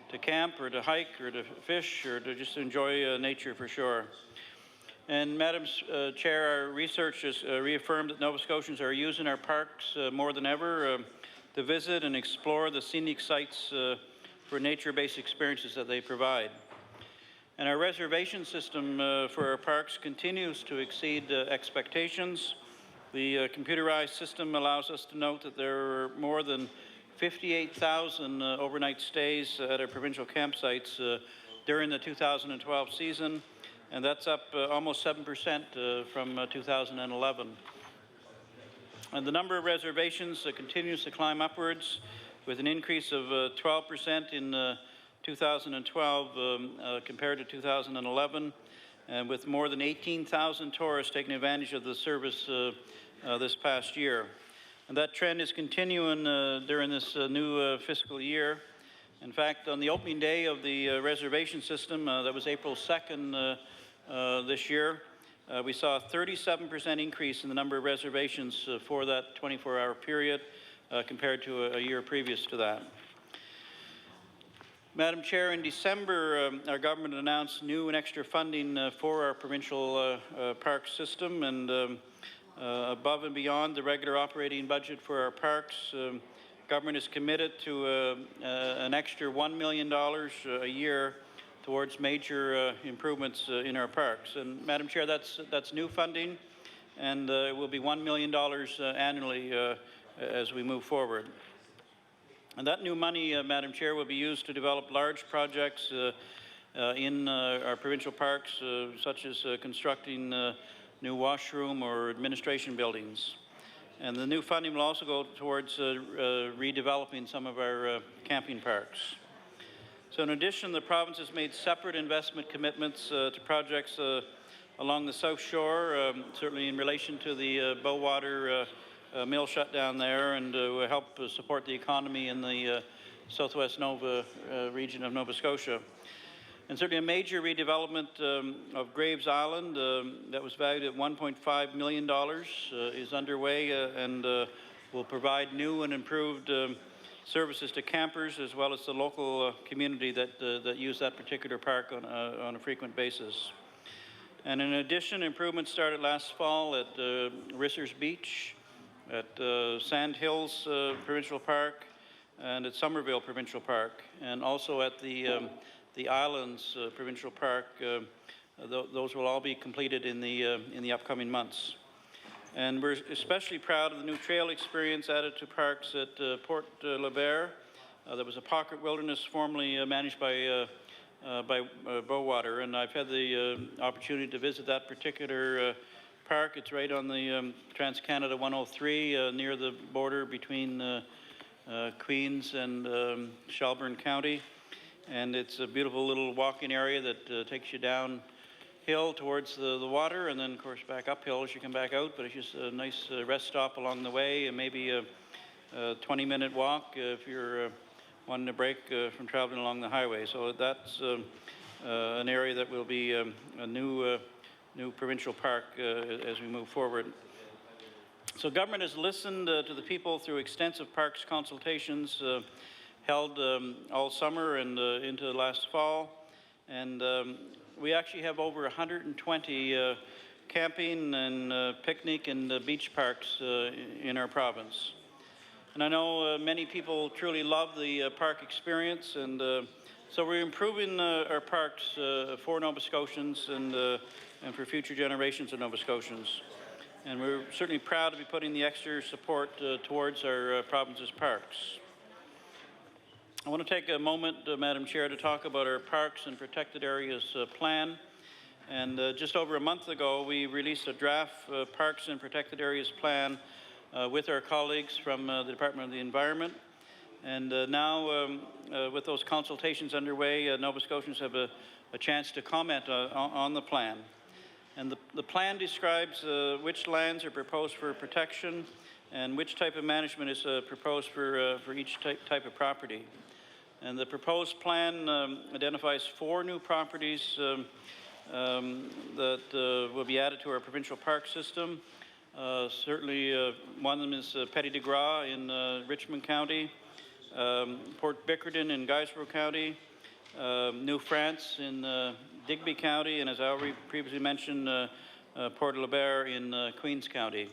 to camp or to hike or to fish or to just enjoy nature for sure. And Madam Chair, our research has reaffirmed that Nova Scotians are using our parks more than ever to visit and explore the scenic sites for nature-based experiences that they provide. And our reservation system for our parks continues to exceed expectations. The computerized system allows us to note that there are more than 58,000 overnight stays at our provincial campsites during the 2012 season, and that's up almost 7% from 2011. And the number of reservations continues to climb upwards, with an increase of 12% in 2012 compared to 2011, and with more than 18,000 tourists taking advantage of the service this past year. And that trend is continuing during this new fiscal year. In fact, on the opening day of the reservation system, that was April 2nd this year, we saw a 37% increase in the number of reservations for that 24-hour period compared to a year previous to that. Madam Chair, in December, our government announced new and extra funding for our provincial park system, and above and beyond the regular operating budget for our parks, government is committed to an extra $1 million a year towards major improvements in our parks. And Madam Chair, that's new funding, and it will be $1 million annually as we move forward. And that new money, Madam Chair, will be used to develop large projects in our provincial parks, such as constructing new washroom or administration buildings. And the new funding will also go towards redeveloping some of our camping parks. So in addition, the province has made separate investment commitments to projects along the South Shore, certainly in relation to the Bowater mill shutdown there, and to help support the economy in the southwest Nova region of Nova Scotia. And certainly a major redevelopment of Graves Island that was valued at $1.5 million is underway and will provide new and improved services to campers as well as the local community that use that particular park on a frequent basis. And in addition, improvements started last fall at Rissers Beach, at Sand Hills Provincial Park, and at Somerville Provincial Park, and also at the Islands Provincial Park. Those will all be completed in the upcoming months. And we're especially proud of the new trail experience added to parks at Port Lebert. There was a pocket wilderness formerly managed by Bowater, and I've had the opportunity to visit that particular park. It's right on the Trans-Canada 103 near the border between Queens and Shelburne County. And it's a beautiful little walking area that takes you downhill towards the water, and then of course back uphill as you come back out. But it's just a nice rest stop along the way, and maybe a 20-minute walk if you're wanting to break from traveling along the highway. So that's an area that will be a new provincial park as we move forward. So government has listened to the people through extensive parks consultations held all summer and into last fall. And we actually have over 120 camping and picnic and beach parks in our province. And I know many people truly love the park experience, and so we're improving our parks for Nova Scotians and for future generations of Nova Scotians. And we're certainly proud to be putting the extra support towards our province's parks. I want to take a moment, Madam Chair, to talk about our Parks and Protected Areas plan. And just over a month ago, we released a draft Parks and Protected Areas plan with our colleagues from the Department of the Environment. And now, with those consultations underway, Nova Scotians have a chance to comment on the plan. And the plan describes which lands are proposed for protection and which type of management is proposed for each type of property. And the proposed plan identifies 4 new properties that will be added to our provincial park system. Certainly, one of them is Petit de Gras in Richmond County, Port Bickerton in Guysborough County, New France in Digby County, and as I already previously mentioned, Port Laubert in Queens County.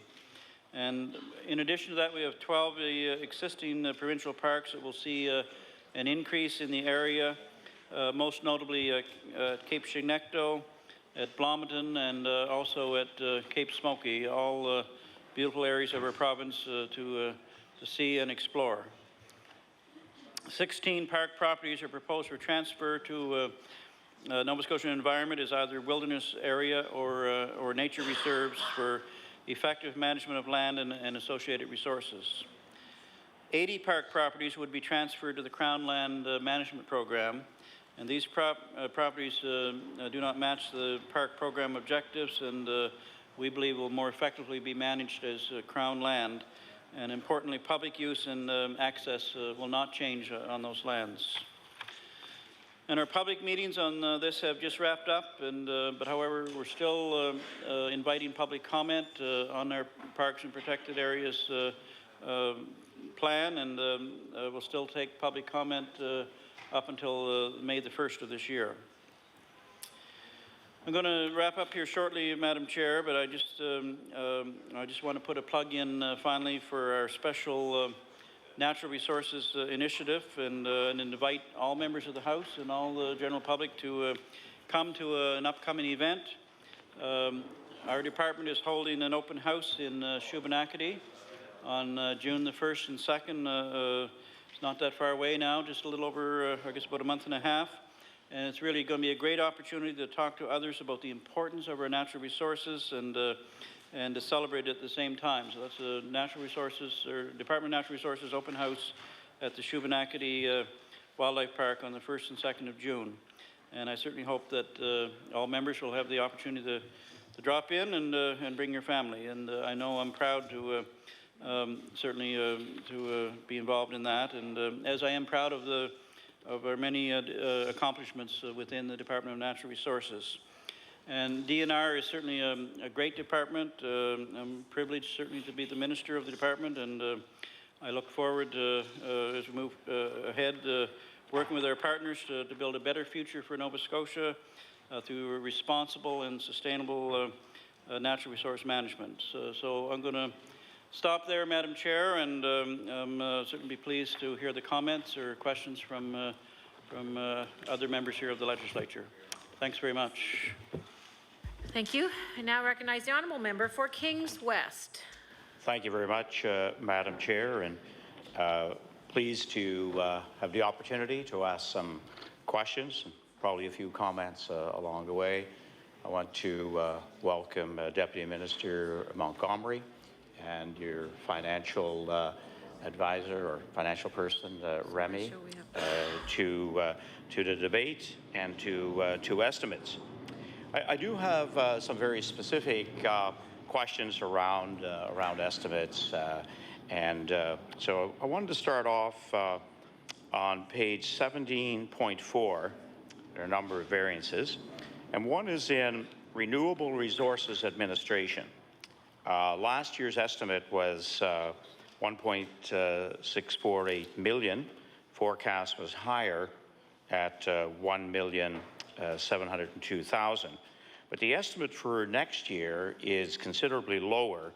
And in addition to that, we have 12 existing provincial parks that will see an increase in the area, most notably at Cape Chignecto, at Bloomington, and also at Cape Smoky, all beautiful areas of our province to see and explore. 16 park properties are proposed for transfer to Nova Scotia Environment as either wilderness area or nature reserves for effective management of land and associated resources. 80 park properties would be transferred to the Crown Land Management Program, and these properties do not match the park program objectives, and we believe will more effectively be managed as Crown land. And importantly, public use and access will not change on those lands. And our public meetings on this have just wrapped up, but however, we're still inviting public comment on our Parks and Protected Areas plan, and we'll still take public comment up until May the 1st of this year. I'm going to wrap up here shortly, Madam Chair, but I just want to put a plug in finally for our special Natural Resources Initiative and invite all members of the House and all the general public to come to an upcoming event. Our department is holding an open house in Shubenacadie on June the 1st and 2nd. It's not that far away now, just a little over, I guess, about a month and a half. And it's really going to be a great opportunity to talk to others about the importance of our natural resources and to celebrate at the same time. So that's a Natural Resources, or Department of Natural Resources open house at the Shubenacadie Wildlife Park on the 1st and 2nd of June. And I certainly hope that all members will have the opportunity to drop in and bring your family. And I know I'm proud to certainly to be involved in that. And as I am proud of our many accomplishments within the Department of Natural Resources. And DNR is certainly a great department. I'm privileged certainly to be the minister of the department, and I look forward as we move ahead working with our partners to build a better future for Nova Scotia through responsible and sustainable natural resource management. So I'm going to stop there, Madam Chair, and I'm certainly pleased to hear the comments or questions from other members here of the legislature. Thanks very much. Thank you. I now recognize the honourable member for Kings West. Thank you very much, Madam Chair, and pleased to have the opportunity to ask some questions and probably a few comments along the way. I want to welcome Deputy Minister Montgomery and your financial advisor or financial person, Remy, to the debate and to estimates. I do have some very specific questions around estimates, so I wanted to start off on page 17.4. There are a number of variances, and one is in Renewable Resources Administration. Last year's estimate was 1.648 million. Forecast was higher at 1,702,000. But the estimate for next year is considerably lower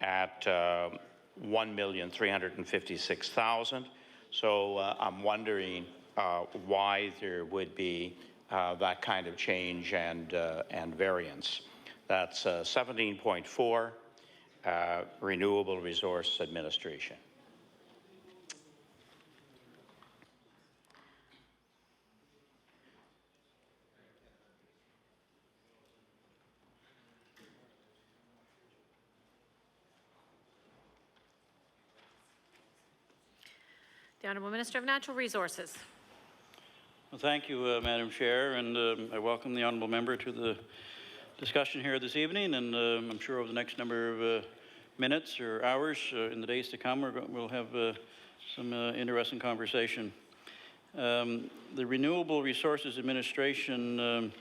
at 1,356,000. So I'm wondering why there would be that kind of change and variance. That's 17.4, Renewable Resource Administration. The Honourable Minister of Natural Resources. Well, thank you, Madam Chair, and I welcome the honourable member to the discussion here this evening, and I'm sure over the next number of minutes or hours in the days to come, we'll have some interesting conversation. The Renewable Resources Administration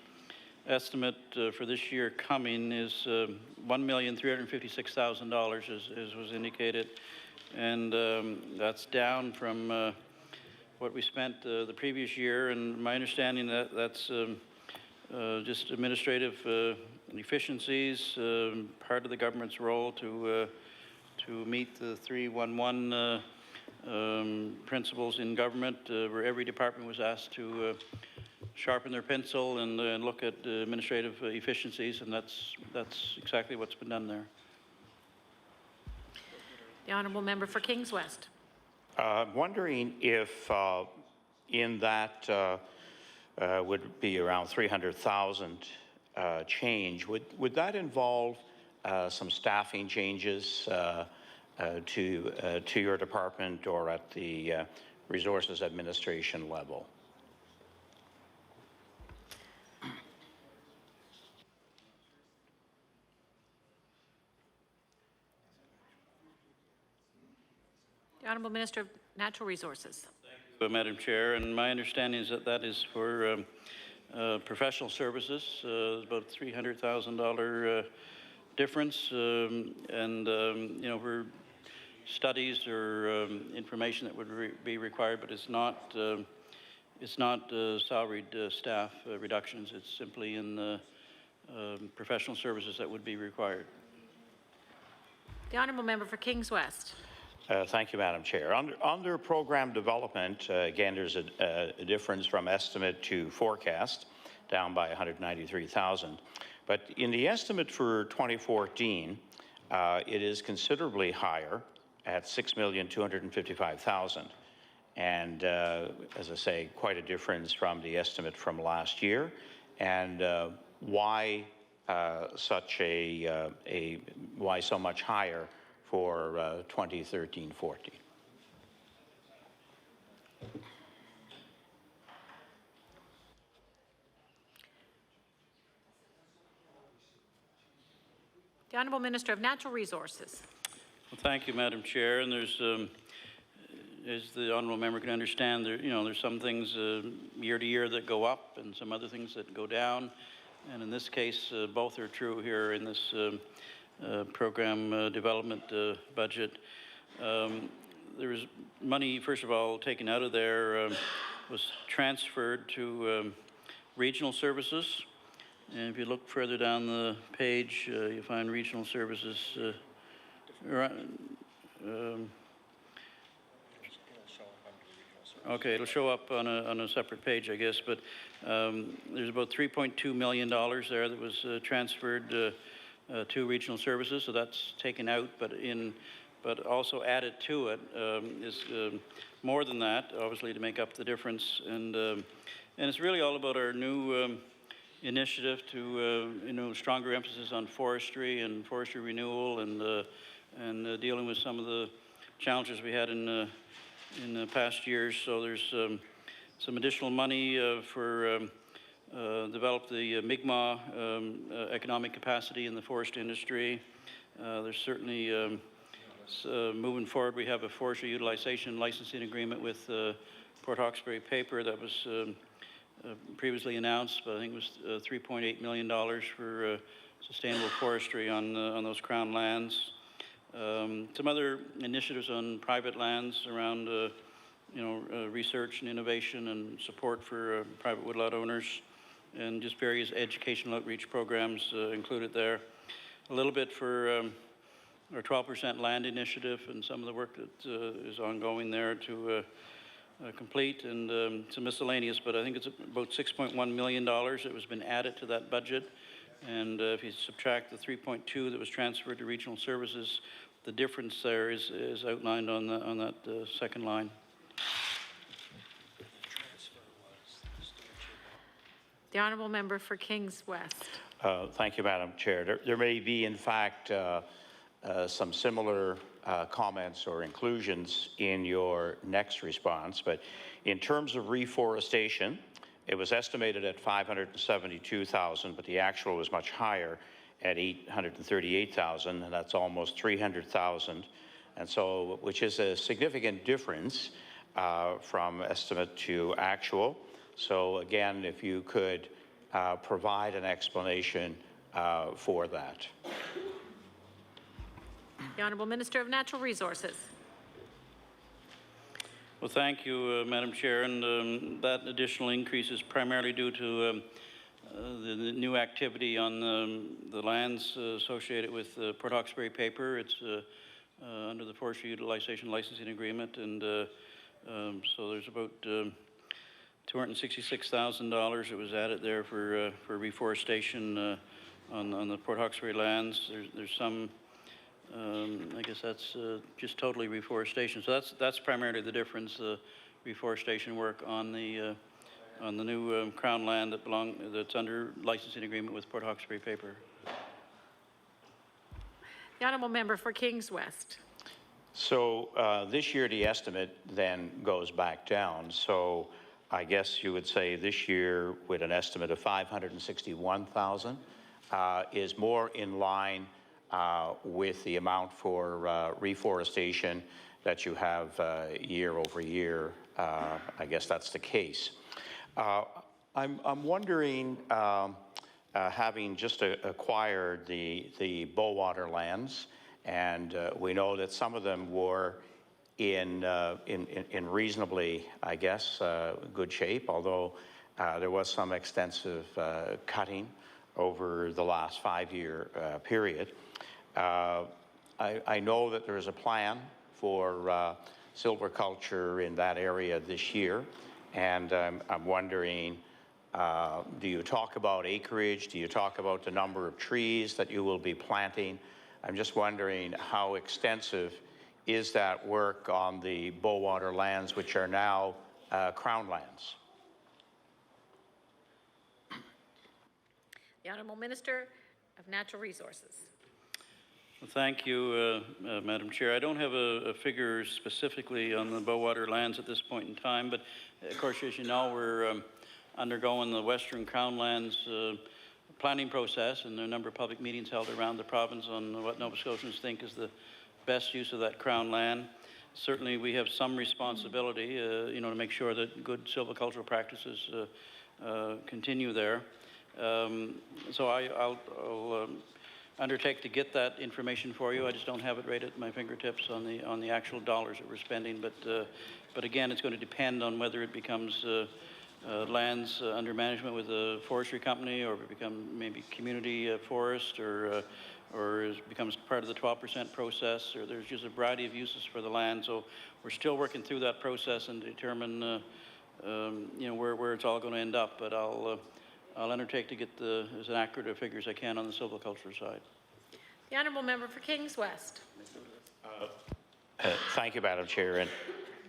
estimate for this year coming is $1,356,000, as was indicated, and that's down from what we spent the previous year. And my understanding that's just administrative efficiencies, part of the government's role to meet the 311 principles in government, where every department was asked to sharpen their pencil and look at administrative efficiencies, and that's exactly what's been done there. The Honourable Member for Kings West. I'm wondering if in that would be around 300,000 change. Would that involve some staffing changes to your department or at the Resources Administration level? The Honourable Minister of Natural Resources. Thank you, Madam Chair, and my understanding is that is for professional services, about $300,000 difference, and you know, for studies or information that would be required, but it's not salaried staff reductions. It's simply in professional services that would be required. The Honourable Member for Kings West. Thank you, Madam Chair. Under program development, again, there's a difference from estimate to forecast, down by 193,000. But in the estimate for 2014, it is considerably higher at 6,255,000. And as I say, quite a difference from the estimate from last year. And why why so much higher for 2013-14? The Honourable Minister of Natural Resources. Well, thank you, Madam Chair. And there's, as the honourable member can understand, there's some things year to year that go up, and some other things that go down. And in this case, both are true here in this program development budget. There was money, first of all, taken out of there, was transferred to regional services. And if you look further down the page, you find regional services. Okay, it'll show up on a separate page, I guess. But there's about $3.2 million there that was transferred to regional services. So that's taken out, but also added to it is more than that, obviously, to make up the difference. And it's really all about our new initiative to stronger emphasis on forestry and forestry renewal and dealing with some of the challenges we had in the past years. So there's some additional money for develop the Mi'kmaq economic capacity in the forest industry. There's certainly moving forward, we have a forestry utilization licensing agreement with Port Hawkesbury Paper that was previously announced, but I think it was $3.8 million for sustainable forestry on those Crown lands. Some other initiatives on private lands around research and innovation and support for private woodlot owners, and just various educational outreach programs included there. A little bit for our 12% land initiative and some of the work that is ongoing there to complete, and some miscellaneous, but I think it's about $6.1 million that has been added to that budget. And if you subtract the 3.2 that was transferred to regional services, the difference there is outlined on that second line. The honourable member for Kings West. Thank you, Madam Chair. There may be, in fact, some similar comments or inclusions in your next response, but in terms of reforestation, it was estimated at 572,000, but the actual was much higher at 838,000, and that's almost 300,000, and so which is a significant difference from estimate to actual. So again, if you could provide an explanation for that. The Honourable Minister of Natural Resources. Well, thank you, Madam Chair, and that additional increase is primarily due to the new activity on the lands associated with Port Hawkesbury Paper. It's under the Forestry Utilization Licensing Agreement, and so there's about $266,000 that was added there for reforestation on the Port Hawkesbury lands. There's some, I guess that's just totally reforestation. So that's primarily the difference, the reforestation work on the new Crown land that's under licensing agreement with Port Hawkesbury Paper. The honourable member for Kings West. So this year the estimate then goes back down. So I guess you would say this year with an estimate of 561,000 is more in line with the amount for reforestation that you have year over year. I guess that's the case. I'm wondering, having just acquired the Bowater lands, and we know that some of them were in reasonably, I guess, good shape, although there was some extensive cutting over the last 5-year period. I know that there is a plan for silviculture in that area this year, and I'm wondering, do you talk about acreage? Do you talk about the number of trees that you will be planting? I'm just wondering how extensive is that work on the Bowater lands, which are now Crown lands? The Honourable Minister of Natural Resources. Well, thank you, Madam Chair. I don't have a figure specifically on the Bowater lands at this point in time, but of course, as you know, we're undergoing the Western Crown lands planning process, and there are a number of public meetings held around the province on what Nova Scotians think is the best use of that Crown land. Certainly, we have some responsibility, to make sure that good silvicultural practices continue there. So I'll undertake to get that information for you. I just don't have it right at my fingertips on the actual dollars that we're spending. But again, it's going to depend on whether it becomes lands under management with a forestry company, or if it becomes maybe community forest, or it becomes part of the 12% process, or there's just a variety of uses for the land. So we're still working through that process and determine where it's all going to end up. But I'll undertake to get as accurate a figure as I can on the silviculture side. The honourable member for Kings West. Thank you, Madam Chair.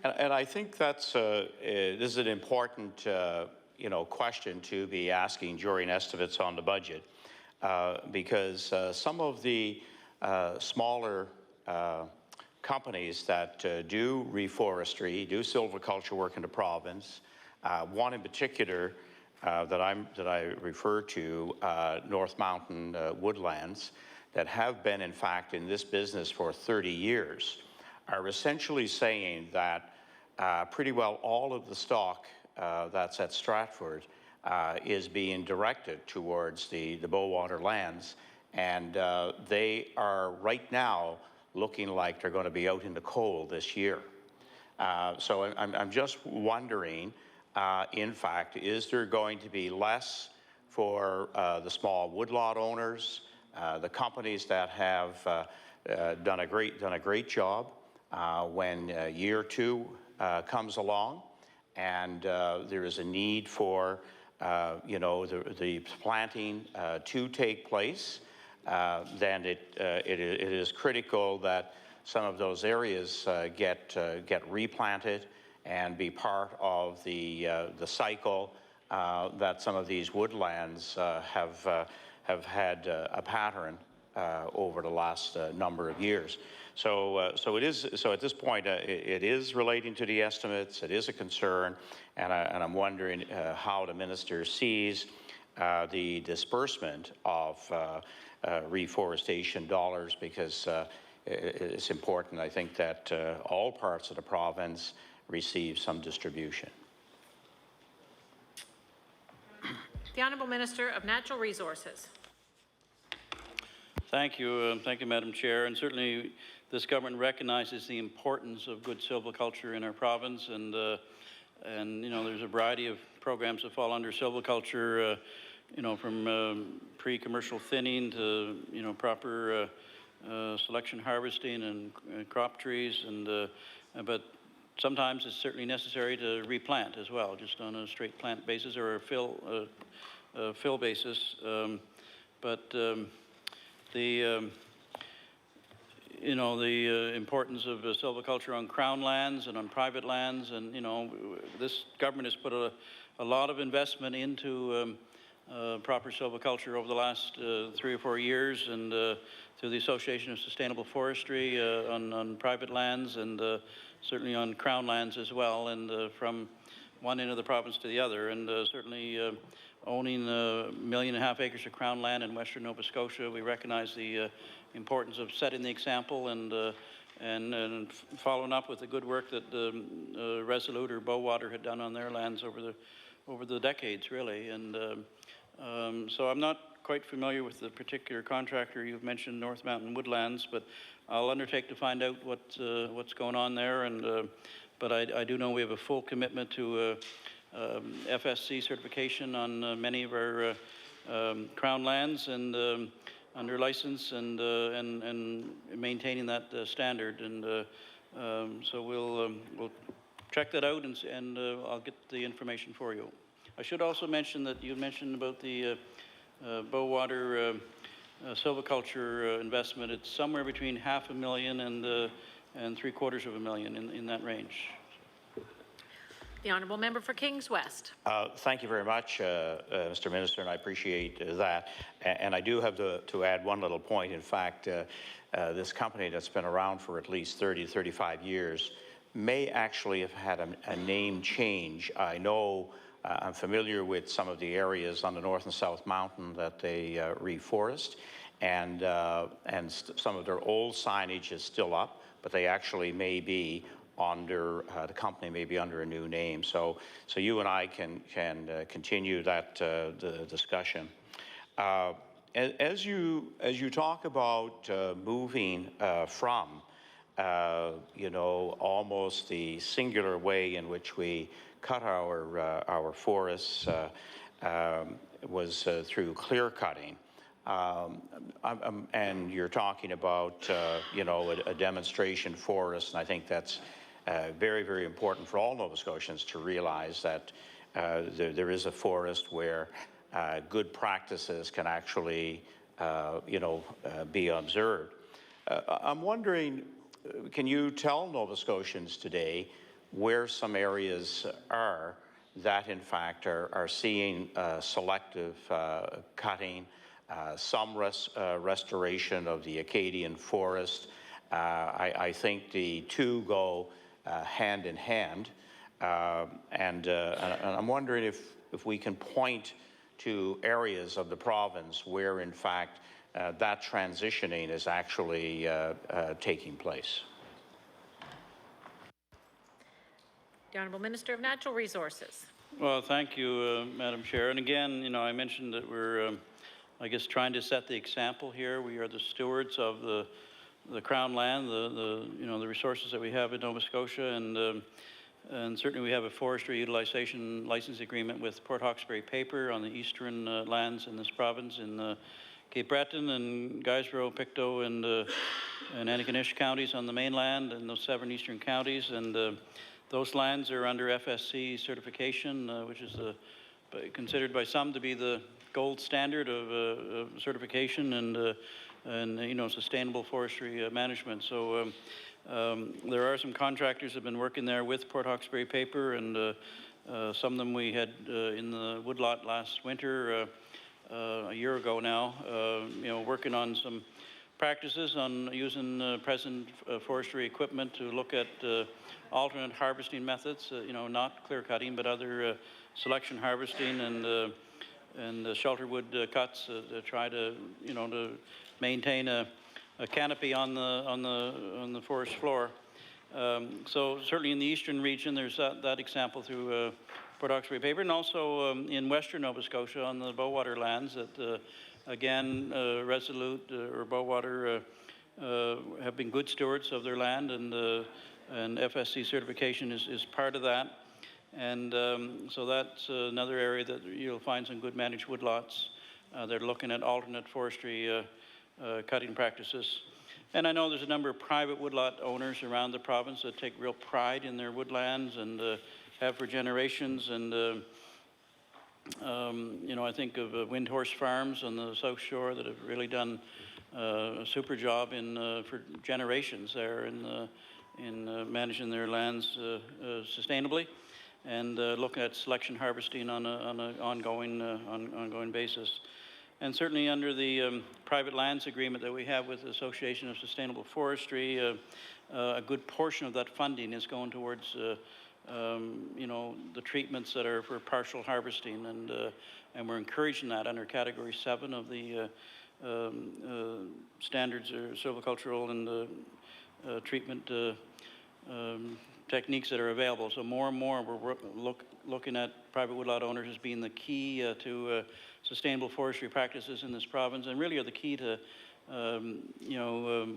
And I think that's this is an important question to be asking during estimates on the budget, because some of the smaller companies that do reforestry, do silviculture work in the province, one in particular that I refer to, North Mountain Woodlands, that have been in fact in this business for 30 years, are essentially saying that pretty well all of the stock that's at Stratford is being directed towards the Bowater lands, and they are right now looking like they're going to be out in the cold this year. So I'm just wondering, in fact, is there going to be less for the small woodlot owners, the companies that have done a great job when year two comes along, and there is a need for the planting to take place, then it is critical that some of those areas get replanted and be part of the cycle that some of these woodlands have had a pattern over the last number of years. So at this point, it is relating to the estimates. It is a concern, and I'm wondering how the minister sees the disbursement of reforestation dollars, because it's important, I think, that all parts of the province receive some distribution. The Honourable Minister of Natural Resources. Thank you, Madam Chair. And certainly, this government recognizes the importance of good silviculture in our province, and there's a variety of programs that fall under silviculture, from pre-commercial thinning to proper selection harvesting and crop trees, but sometimes it's certainly necessary to replant as well, just on a straight plant basis or a fill basis. The importance of silviculture on crown lands and on private lands, and this government has put a lot of investment into proper silviculture over the last 3 or 4 years, and through the Association of Sustainable Forestry on private lands, and certainly on crown lands as well, and from one end of the province to the other, and certainly owning 1.5 million acres of crown land in western Nova Scotia, we recognize the importance of setting the example and following up with the good work that Resolute or Bowater had done on their lands over the decades, really. And so I'm not quite familiar with the particular contractor you've mentioned, North Mountain Woodlands, but I'll undertake to find out what's going on there. And but I do know we have a full commitment to FSC certification on many of our crown lands, and under license, and maintaining that standard. And so we'll check that out, and I'll get the information for you. I should also mention that you mentioned about the Bowater silviculture investment. It's somewhere between $500,000 and $750,000 in that range. The Honourable Member for Kings West. Thank you very much, Mr. Minister, and I appreciate that. And I do have to add one little point. In fact, this company that's been around for at least 30 to 35 years may actually have had a name change. I know I'm familiar with some of the areas on the North and South Mountain that they reforest, and some of their old signage is still up, but they actually may be under the company may be under a new name. So you and I can continue that the discussion. As you talk about moving from almost the singular way in which we cut our forests was through clear cutting. And you're talking about a demonstration forest, and I think that's very, very important for all Nova Scotians to realize that there is a forest where good practices can actually be observed. I'm wondering, can you tell Nova Scotians today where some areas are that in fact are seeing selective cutting, some restoration of the Acadian forest. I think the two go hand in hand, and I'm wondering if we can point to areas of the province where in fact that transitioning is actually taking place. The Honourable Minister of Natural Resources. Well, thank you, Madam Chair. And again, you know, I mentioned that we're, I guess, trying to set the example here. We are the stewards of the Crown land, the resources that we have in Nova Scotia, and certainly we have a forestry utilization license agreement with Port Hawkesbury Paper on the eastern lands in this province in Cape Breton and Guysborough, Pictou, and Antigonish counties on the mainland, and those 7 eastern counties. And those lands are under FSC certification, which is considered by some to be the gold standard of certification and you know, sustainable forestry management. So there are some contractors that have been working there with Port Hawkesbury Paper, and some of them we had in the woodlot last winter, a year ago now, you know, working on some practices on using present forestry equipment to look at alternate harvesting methods, you know, not clear cutting, but other selection harvesting and shelter wood cuts to try to, you know, to maintain a canopy on the forest floor. So certainly in the eastern region, there's that example through Port Hawkesbury Paper, and also in western Nova Scotia on the Bowater lands that, again, Resolute or Bowater have been good stewards of their land, and FSC certification is part of that. And so that's another area that you'll find some good managed woodlots. They're looking at alternate forestry cutting practices. And I know there's a number of private woodlot owners around the province that take real pride in their woodlands and have for generations. And you know, I think of Windhorse Farms on the South Shore that have really done a super job for generations there in managing their lands sustainably, and looking at selection harvesting on an ongoing basis. And certainly under the private lands agreement that we have with the Association of Sustainable Forestry, a good portion of that funding is going towards you know, the treatments that are for partial harvesting, and we're encouraging that under Category 7 of the standards or silvicultural and treatment techniques that are available. So more and more we're looking at private woodlot owners as being the key to sustainable forestry practices in this province, and really are the key to you know,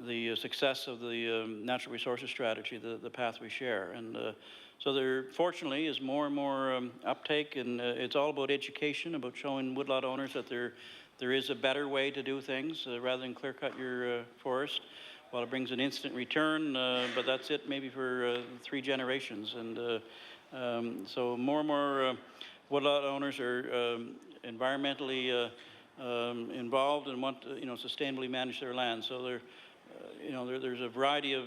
the success of the natural resources strategy, the path we share. And so there fortunately is more and more uptake, and it's all about education, about showing woodlot owners that there is a better way to do things rather than clear cut your forest. Well, it brings an instant return, but that's it maybe for 3 generations. And so more and more woodlot owners are environmentally involved and want to, you know, sustainably manage their land. So they're, you know, there's a variety of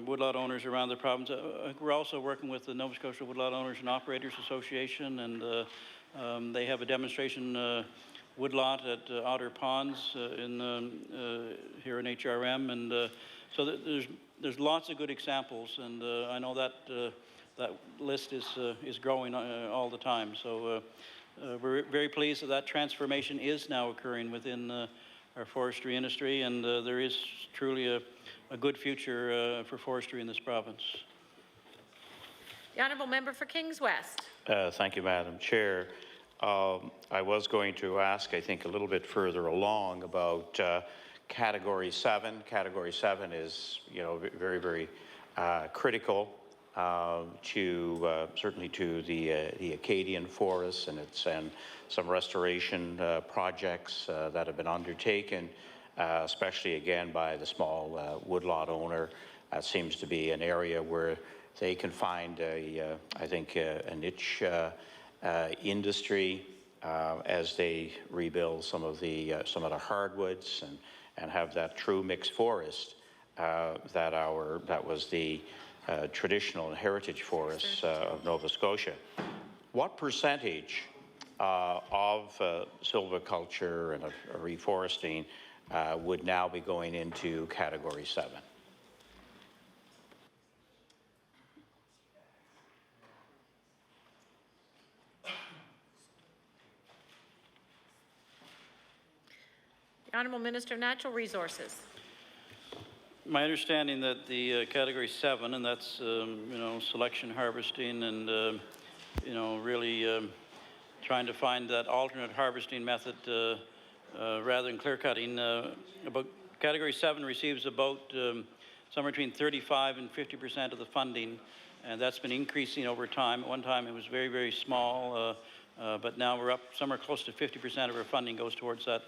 woodlot owners around the province. We're also working with the Nova Scotia Woodlot Owners and Operators Association, and they have a demonstration woodlot at Otter Ponds here in HRM, and so there's lots of good examples, and I know that that list is growing all the time. So we're very pleased that that transformation is now occurring within our forestry industry, and there is truly a good future for forestry in this province. The Honourable Member for Kings West. Thank you, Madam Chair. I was going to ask, I think, a little bit further along about Category 7. Category 7 is, you know, very, very critical to certainly to the Acadian forests, and some restoration projects that have been undertaken, especially again by the small woodlot owner. Seems to be an area where they can find I think a niche industry as they rebuild some of the hardwoods and have that true mixed forest that was the traditional and heritage forests of Nova Scotia. What percentage of silviculture and reforesting would now be going into Category 7? The Honourable Minister of Natural Resources. My understanding that the Category 7, and that's, you know, selection harvesting and, you know, really trying to find that alternate harvesting method rather than clear cutting. About Category 7 receives about somewhere between 35 and 50% of the funding, and that's been increasing over time. At one time it was very, very small, but now we're up somewhere close to 50% of our funding goes towards that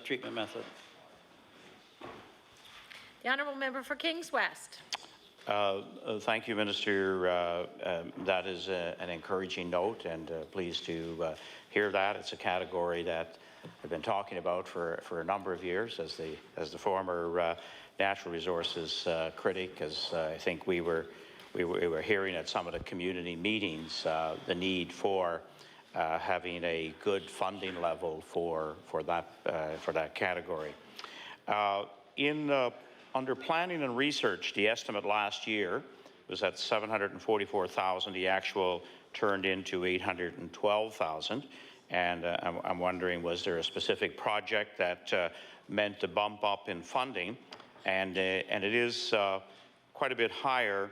treatment method. The Honourable Member for Kings West. Thank you, Minister. That is an encouraging note, and pleased to hear that. It's a category that I've been talking about for a number of years as the former natural resources critic, as I think we were hearing at some of the community meetings the need for having a good funding level for that category. Under planning and research, the estimate last year was at $744,000. The actual turned into $812,000. And I'm wondering, was there a specific project that meant a bump up in funding? And it is quite a bit higher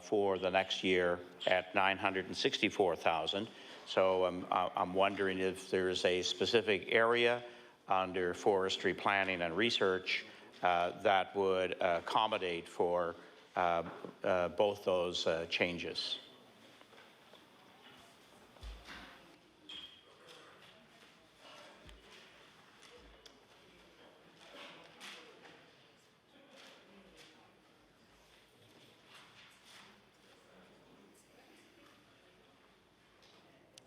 for the next year at $964,000. So I'm wondering if there's a specific area under forestry planning and research that would accommodate for both those changes.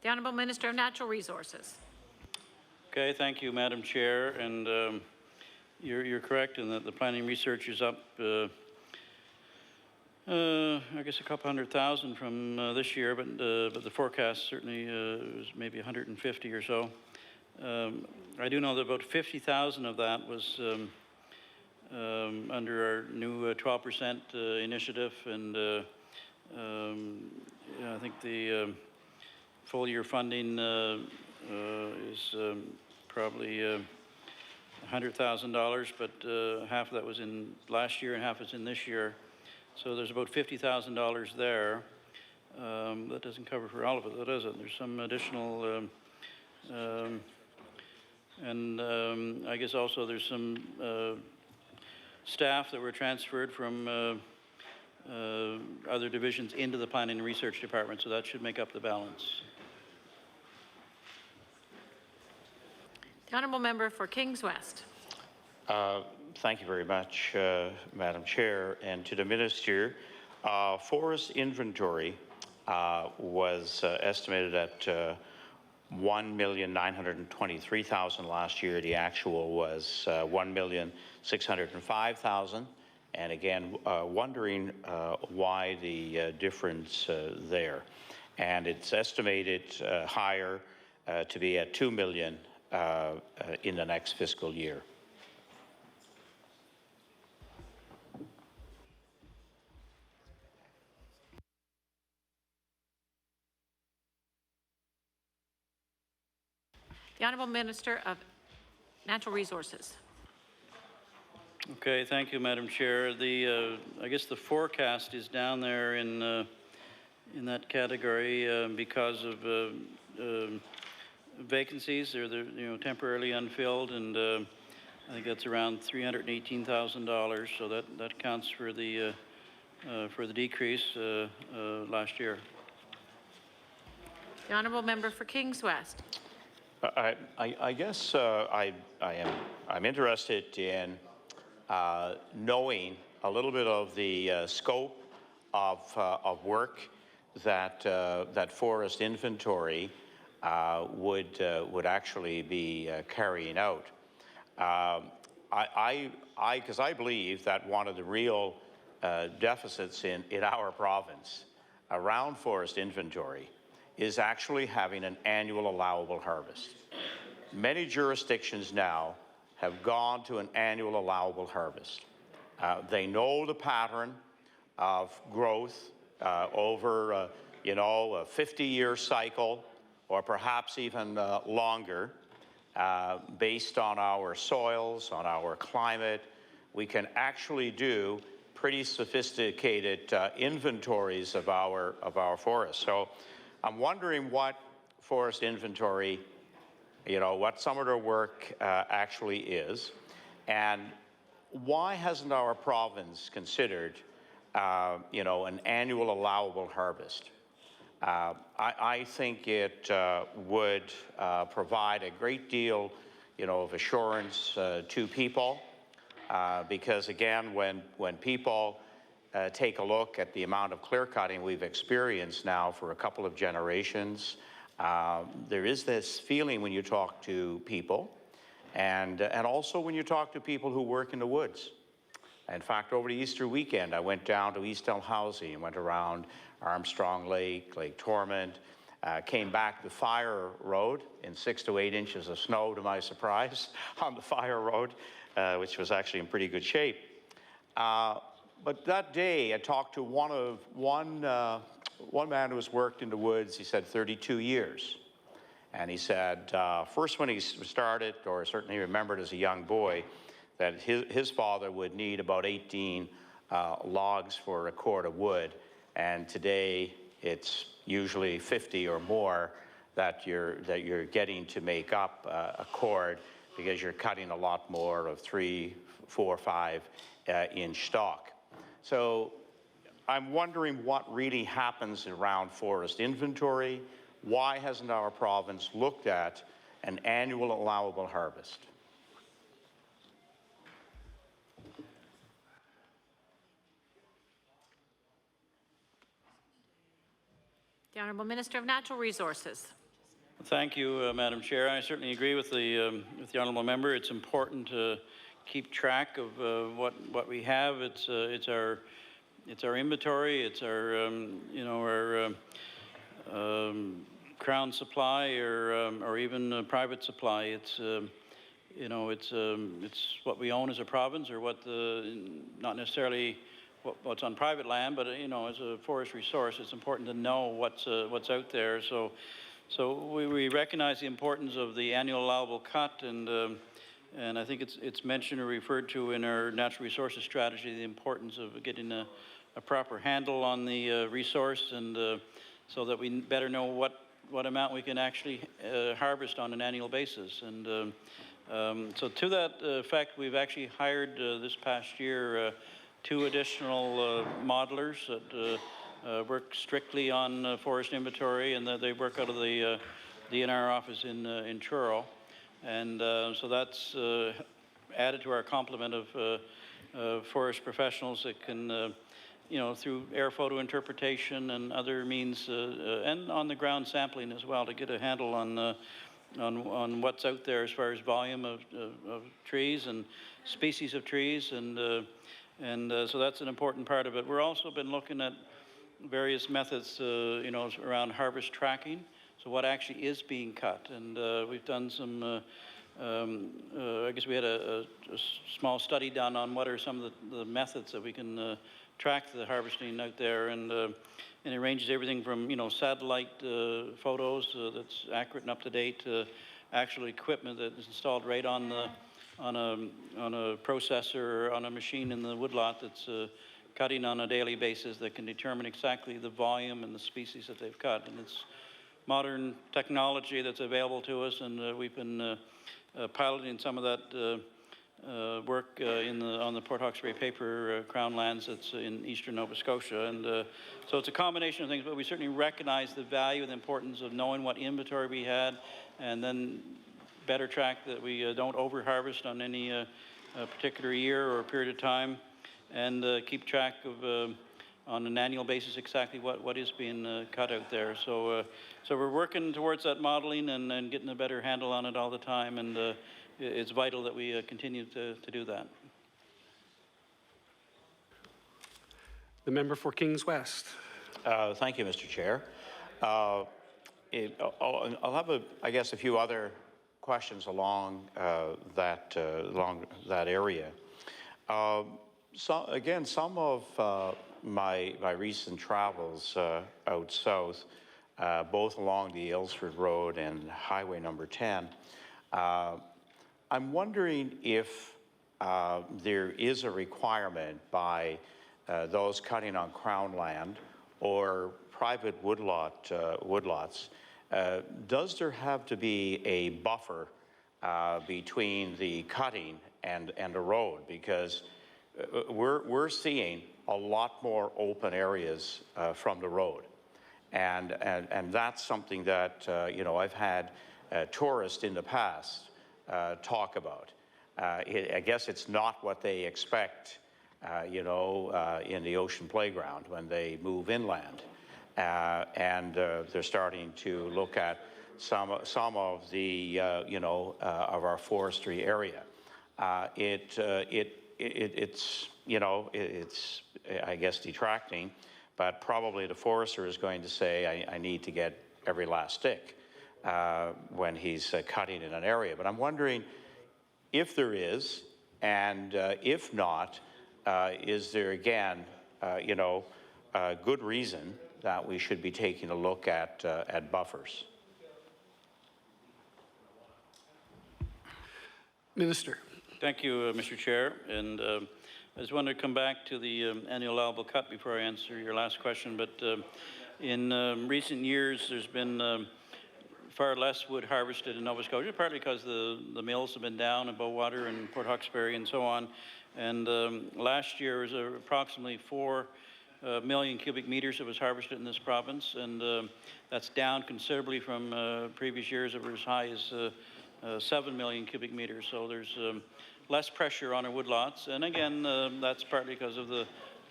The Honourable Minister of Natural Resources. Okay, thank you, Madam Chair. And you're correct in that the planning research is up, I guess, a couple $100,000 from this year, but the forecast certainly was maybe 150 or so. I do know that about 50,000 of that was under our new 12% initiative, and I think the full year funding is probably $100,000, but half of that was in last year and half is in this year. So there's about $50,000 there. That doesn't cover for all of it, does it? There's some additional, and I guess also there's some staff that were transferred from other divisions into the Planning and Research Department, so that should make up the balance. The Honourable Member for Kings West. Thank you very much, Madam Chair. And to the Minister, forest inventory was estimated at $1,923,000 last year. The actual was $1,605,000. And again, wondering why the difference there. And it's estimated higher to be at $2 million in the next fiscal year. The Honourable Minister of Natural Resources. Okay, thank you, Madam Chair. I guess the forecast is down there in that category because of vacancies. They're temporarily unfilled, and I think that's around $318,000. So that counts for the decrease last year. The Honourable Member for Kings West. I guess I'm interested in knowing a little bit of the scope of work that forest inventory would actually be carrying out. Because I believe that one of the real deficits in our province around forest inventory is actually having an annual allowable harvest. Many jurisdictions now have gone to an annual allowable harvest. They know the pattern of growth over, you know, a 50-year cycle or perhaps even longer based on our soils, on our climate. We can actually do pretty sophisticated inventories of our forests. So I'm wondering what forest inventory, you know, what some of their work actually is, and why hasn't our province considered, you know, an annual allowable harvest? I think it would provide a great deal, you know, of assurance to people, because again, when people take a look at the amount of clear cutting we've experienced now for a couple of generations, there is this feeling when you talk to people, and also when you talk to people who work in the woods. In fact, over the Easter weekend, I went down to East Dalhousie and went around Armstrong Lake, Lake Torment, came back to Fire Road in 6 to 8 inches of snow, to my surprise, on the Fire Road, which was actually in pretty good shape. But that day, I talked to one man who has worked in the woods. He said 32 years. And he said, first when he started, or certainly remembered as a young boy, that his father would need about 18 logs for a cord of wood. And today, it's usually 50 or more that you're getting to make up a cord, because you're cutting a lot more of 3, 4, 5 inch stock. So I'm wondering what really happens around forest inventory. Why hasn't our province looked at an annual allowable harvest? The Honourable Minister of Natural Resources. Thank you, Madam Chair. I certainly agree with the honourable member. It's important to keep track of what we have. It's our inventory. It's our you know, our crown supply, or even private supply. It's you know, it's what we own as a province, or what not necessarily what's on private land, but you know, as a forest resource, it's important to know what's out there. So we recognize the importance of the annual allowable cut, and I think it's mentioned or referred to in our natural resources strategy, the importance of getting a proper handle on the resource, and so that we better know what amount we can actually harvest on an annual basis. And so to that effect, we've actually hired this past year 2 additional modelers that work strictly on forest inventory, and that they work out of the DNR office in Truro. And so that's added to our complement of forest professionals that can, you know, through air photo interpretation and other means, and on the ground sampling as well, to get a handle on what's out there as far as volume of trees and species of trees, and so that's an important part of it. We're also been looking at various methods, you know, around harvest tracking. So what actually is being cut, and we've done some. I guess we had a small study done on what are some of the methods that we can track the harvesting out there, and it ranges everything from, you know, satellite photos that's accurate and up to date, to actual equipment that is installed right on a processor or on a machine in the woodlot that's cutting on a daily basis, that can determine exactly the volume and the species that they've cut. And it's modern technology that's available to us, and we've been piloting some of that work on the Port Hawkesbury paper crown lands that's in eastern Nova Scotia. And so it's a combination of things, but we certainly recognize the value and the importance of knowing what inventory we had, and then better track that we don't over-harvest on any particular year or period of time, and keep track of on an annual basis exactly what is being cut out there. So we're working towards that modeling and getting a better handle on it all the time, and it's vital that we continue to do that. The member for Kings West. Thank you, Mr. Chair. I'll have, I guess, a few other questions along that area. Some of my recent travels out south, both along the Aylesford Road and Highway number 10, I'm wondering if there is a requirement by those cutting on Crown land or private woodlots, does there have to be a buffer between the cutting and a road? Because we're seeing a lot more open areas from the road, and that's something that I've had tourists in the past talk about. I guess it's not what they expect, in the ocean playground when they move inland, and they're starting to look at some of the of our forestry area. It's I guess detracting, but probably the forester is going to say I need to get every last stick when he's cutting in an area. But I'm wondering if there is, and if not, is there again a good reason that we should be taking a look at buffers? Minister. Thank you, Mr. Chair. And I just wanted to come back to the annual allowable cut before I answer your last question. But in recent years, there's been far less wood harvested in Nova Scotia, partly because the mills have been down in Bowater and Port Hawkesbury and so on. And last year was approximately 4 million cubic meters that was harvested in this province, and that's down considerably from previous years that were as high as 7 million cubic meters. So there's less pressure on our woodlots, and again, that's partly because of the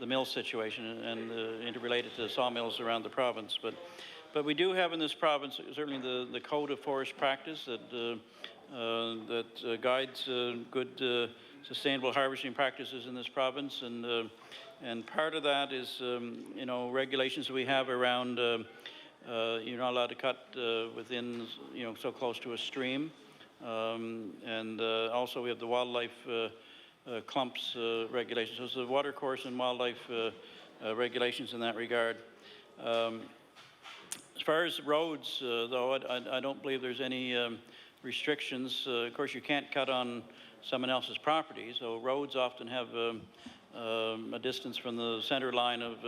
mill situation and interrelated to sawmills around the province. But we do have in this province certainly the code of forest practice that guides good sustainable harvesting practices in this province, and part of that is regulations that we have around you're not allowed to cut within so close to a stream, and also we have the wildlife clumps regulations. So it's the watercourse and wildlife regulations in that regard. As far as roads, though, I don't believe there's any restrictions. Of course, you can't cut on someone else's property, so roads often have a distance from the center line of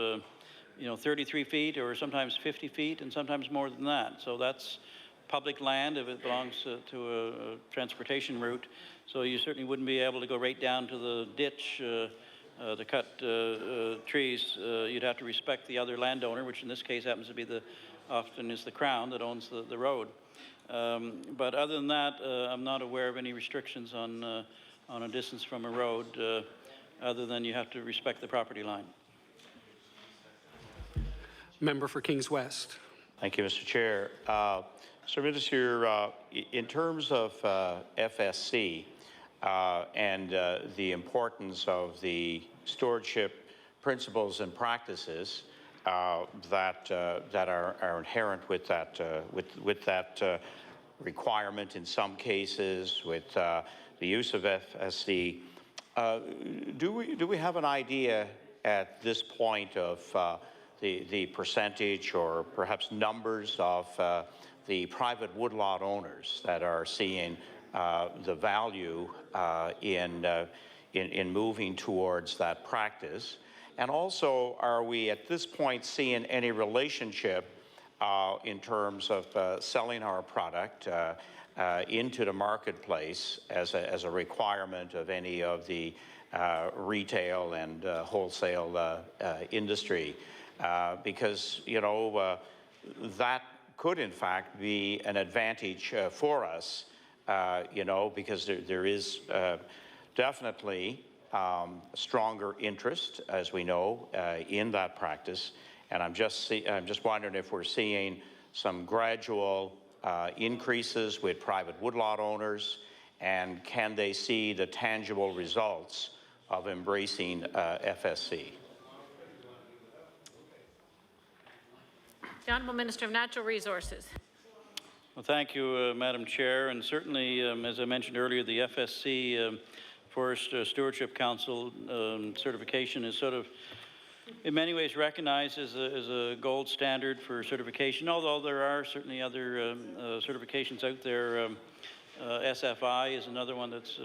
33 feet or sometimes 50 feet and sometimes more than that. So that's public land if it belongs to a transportation route. So you certainly wouldn't be able to go right down to the ditch to cut trees. You'd have to respect the other landowner, which in this case happens to be often is the Crown that owns the road. But other than that, I'm not aware of any restrictions on a distance from a road, other than you have to respect the property line. Member for Kings West. Thank you, Mr. Chair. So, Minister, in terms of FSC and the importance of the stewardship principles and practices that are inherent with that requirement in some cases, with the use of FSC, do we have an idea at this point of the percentage or perhaps numbers of the private woodlot owners that are seeing the value in moving towards that practice? And also, are we at this point seeing any relationship in terms of selling our product into the marketplace as a requirement of any of the retail and wholesale industry? Because, that could in fact be an advantage for us, because there is definitely stronger interest, as we know, in that practice. And I'm just wondering if we're seeing some gradual increases with private woodlot owners, and can they see the tangible results of embracing FSC? The Honourable Minister of Natural Resources. Well, thank you, Madam Chair, and certainly, as I mentioned earlier, the FSC Forest Stewardship Council certification is sort of, in many ways, recognized as a gold standard for certification, although there are certainly other certifications out there. SFI is another one that's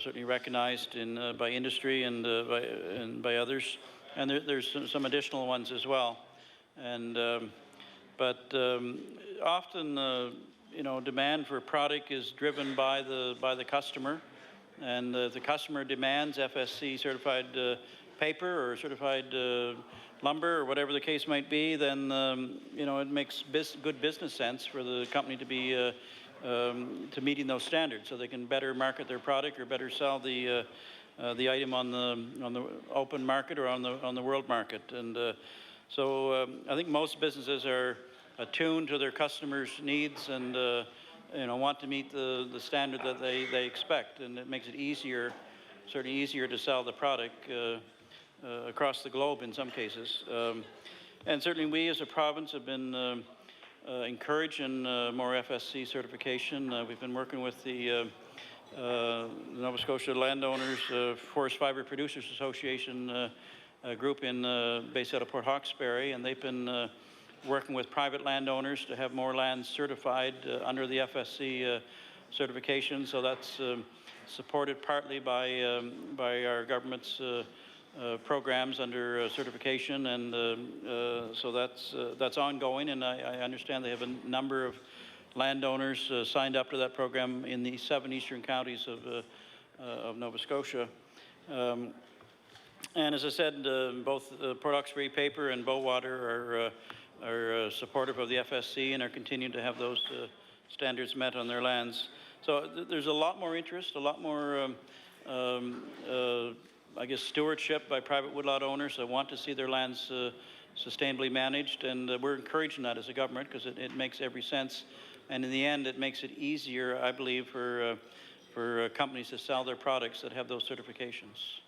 certainly recognized by industry and by others, and there's some additional ones as well. And often, you know, demand for a product is driven by the customer, and the customer demands FSC certified paper or certified lumber or whatever the case might be. Then you know, it makes good business sense for the company to be to meeting those standards, so they can better market their product or better sell the item on the open market or on the world market. And so I think most businesses are attuned to their customers' needs and you know, want to meet the standard that they expect, and it makes it easier, certainly easier to sell the product across the globe in some cases. And certainly we as a province have been encouraging more FSC certification. We've been working with the Nova Scotia Landowners Forest Fibre Producers Association group based out of Port Hawkesbury, and they've been working with private landowners to have more land certified under the FSC certification. So that's supported partly by our government's programs under certification, and so that's ongoing. And I understand they have a number of landowners signed up to that program in the 7 eastern counties of Nova Scotia. And as I said, both Port Hawkesbury Paper and Bowater are supportive of the FSC and are continuing to have those standards met on their lands. So there's a lot more interest, a lot more, I guess, stewardship by private woodlot owners that want to see their lands sustainably managed, and we're encouraging that as a government because it makes every sense, and in the end, it makes it easier, I believe, for companies to sell their products that have those certifications.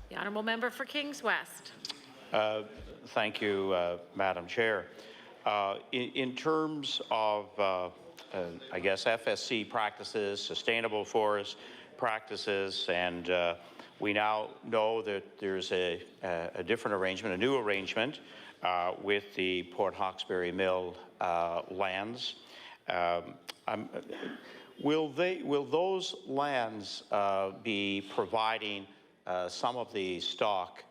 The Honourable Member for Kings West. Thank you, Madam Chair. In terms of, I guess, FSC practices, sustainable forest practices, and we now know that there's a different arrangement, a new arrangement with the Port Hawkesbury Mill lands. Will those lands be providing some of the stock